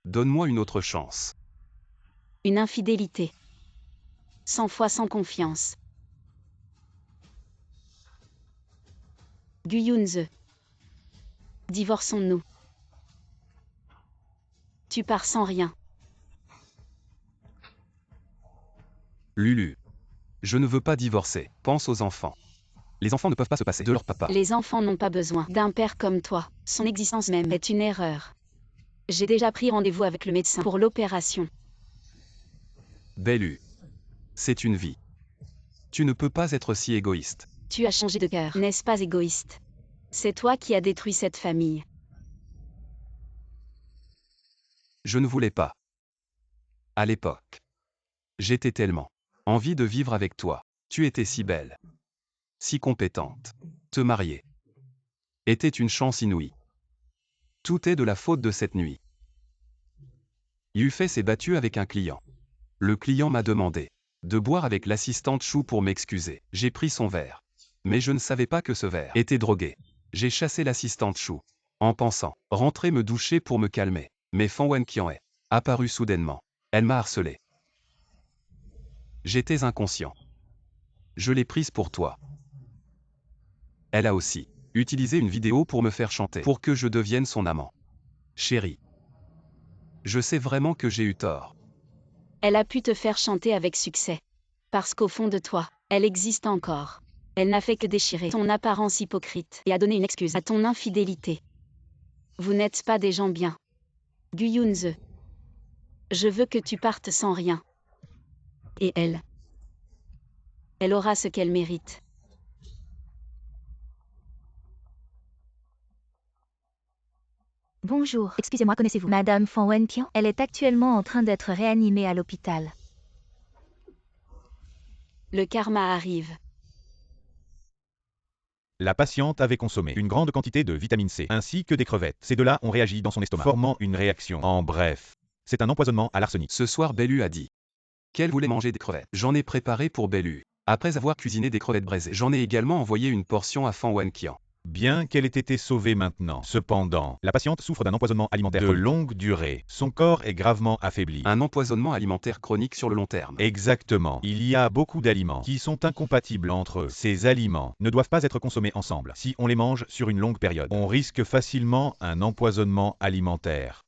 Donne-moi une autre chance. Une infidélité. 100 fois sans confiance. Gu Yunze. Divorçons-nous. Tu pars sans rien. Lulu. Je ne veux pas divorcer. Pense aux enfants. Les enfants ne peuvent pas se passer de leur papa. Les enfants n'ont pas besoin d'un père comme toi. Son existence même est une erreur. J'ai déjà pris rendez-vous avec le médecin pour l'opération. Bellu. C'est une vie. Tu ne peux pas être si égoïste. Tu as changé de cœur, n'est-ce pas égoïste? C'est toi qui as détruit cette famille. Je ne voulais pas. À l'époque. J'étais tellement envie de vivre avec toi. Tu étais si belle. Si compétente. Te marier était une chance inouïe. Tout est de la faute de cette nuit. Yufei s'est battu avec un client. Le client m'a demandé de boire avec l'assistante Chou pour m'excuser. J'ai pris son verre. Mais je ne savais pas que ce verre était drogué. J'ai chassé l'assistante Chou. En pensant rentrer me doucher pour me calmer. Mais Fan Wenqian est apparue soudainement. Elle m'a harcelé. J'étais inconscient. Je l'ai prise pour toi. Elle a aussi utilisé une vidéo pour me faire chanter, pour que je devienne son amant. Chérie. Je sais vraiment que j'ai eu tort. Elle a pu te faire chanter avec succès. Parce qu'au fond de toi, elle existe encore. Elle n'a fait que déchirer ton apparence hypocrite et a donné une excuse à ton infidélité. Vous n'êtes pas des gens bien. Gu Yunze. Je veux que tu partes sans rien. Et elle. Elle aura ce qu'elle mérite. Bonjour. Excusez-moi, connaissez-vous Madame Fan Wenqian? Elle est actuellement en train d'être réanimée à l'hôpital. Le karma arrive. La patiente avait consommé une grande quantité de vitamine C, ainsi que des crevettes. Ces deux-là ont réagi dans son estomac, formant une réaction. En bref, c'est un empoisonnement à l'arsenic. Ce soir Bellu a dit qu'elle voulait manger des crevettes. J'en ai préparé pour Bellu. Après avoir cuisiné des crevettes braisées, j'en ai également envoyé une portion à Fan Wenqian. Bien qu'elle ait été sauvée maintenant, cependant, la patiente souffre d'un empoisonnement alimentaire de longue durée. Son corps est gravement affaibli. Un empoisonnement alimentaire chronique sur le long terme. Exactement. Il y a beaucoup d'aliments qui sont incompatibles entre eux. Ces aliments ne doivent pas être consommés ensemble. Si on les mange sur une longue période, on risque facilement un empoisonnement alimentaire.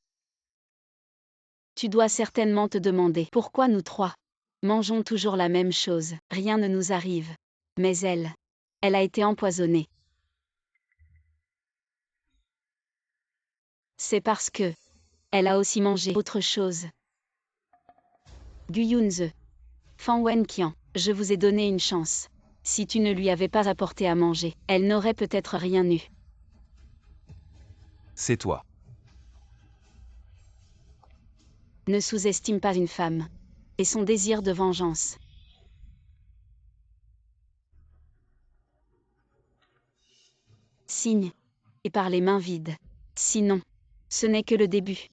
Tu dois certainement te demander pourquoi nous trois mangeons toujours la même chose. Rien ne nous arrive. Mais elle a été empoisonnée. C'est parce que elle a aussi mangé autre chose. Gu Yunze. Fan Wenqian, je vous ai donné une chance. Si tu ne lui avais pas apporté à manger, elle n'aurait peut-être rien eu. C'est toi. Ne sous-estime pas une femme. Et son désir de vengeance. Signe. Et par les mains vides. Sinon, ce n'est que le début.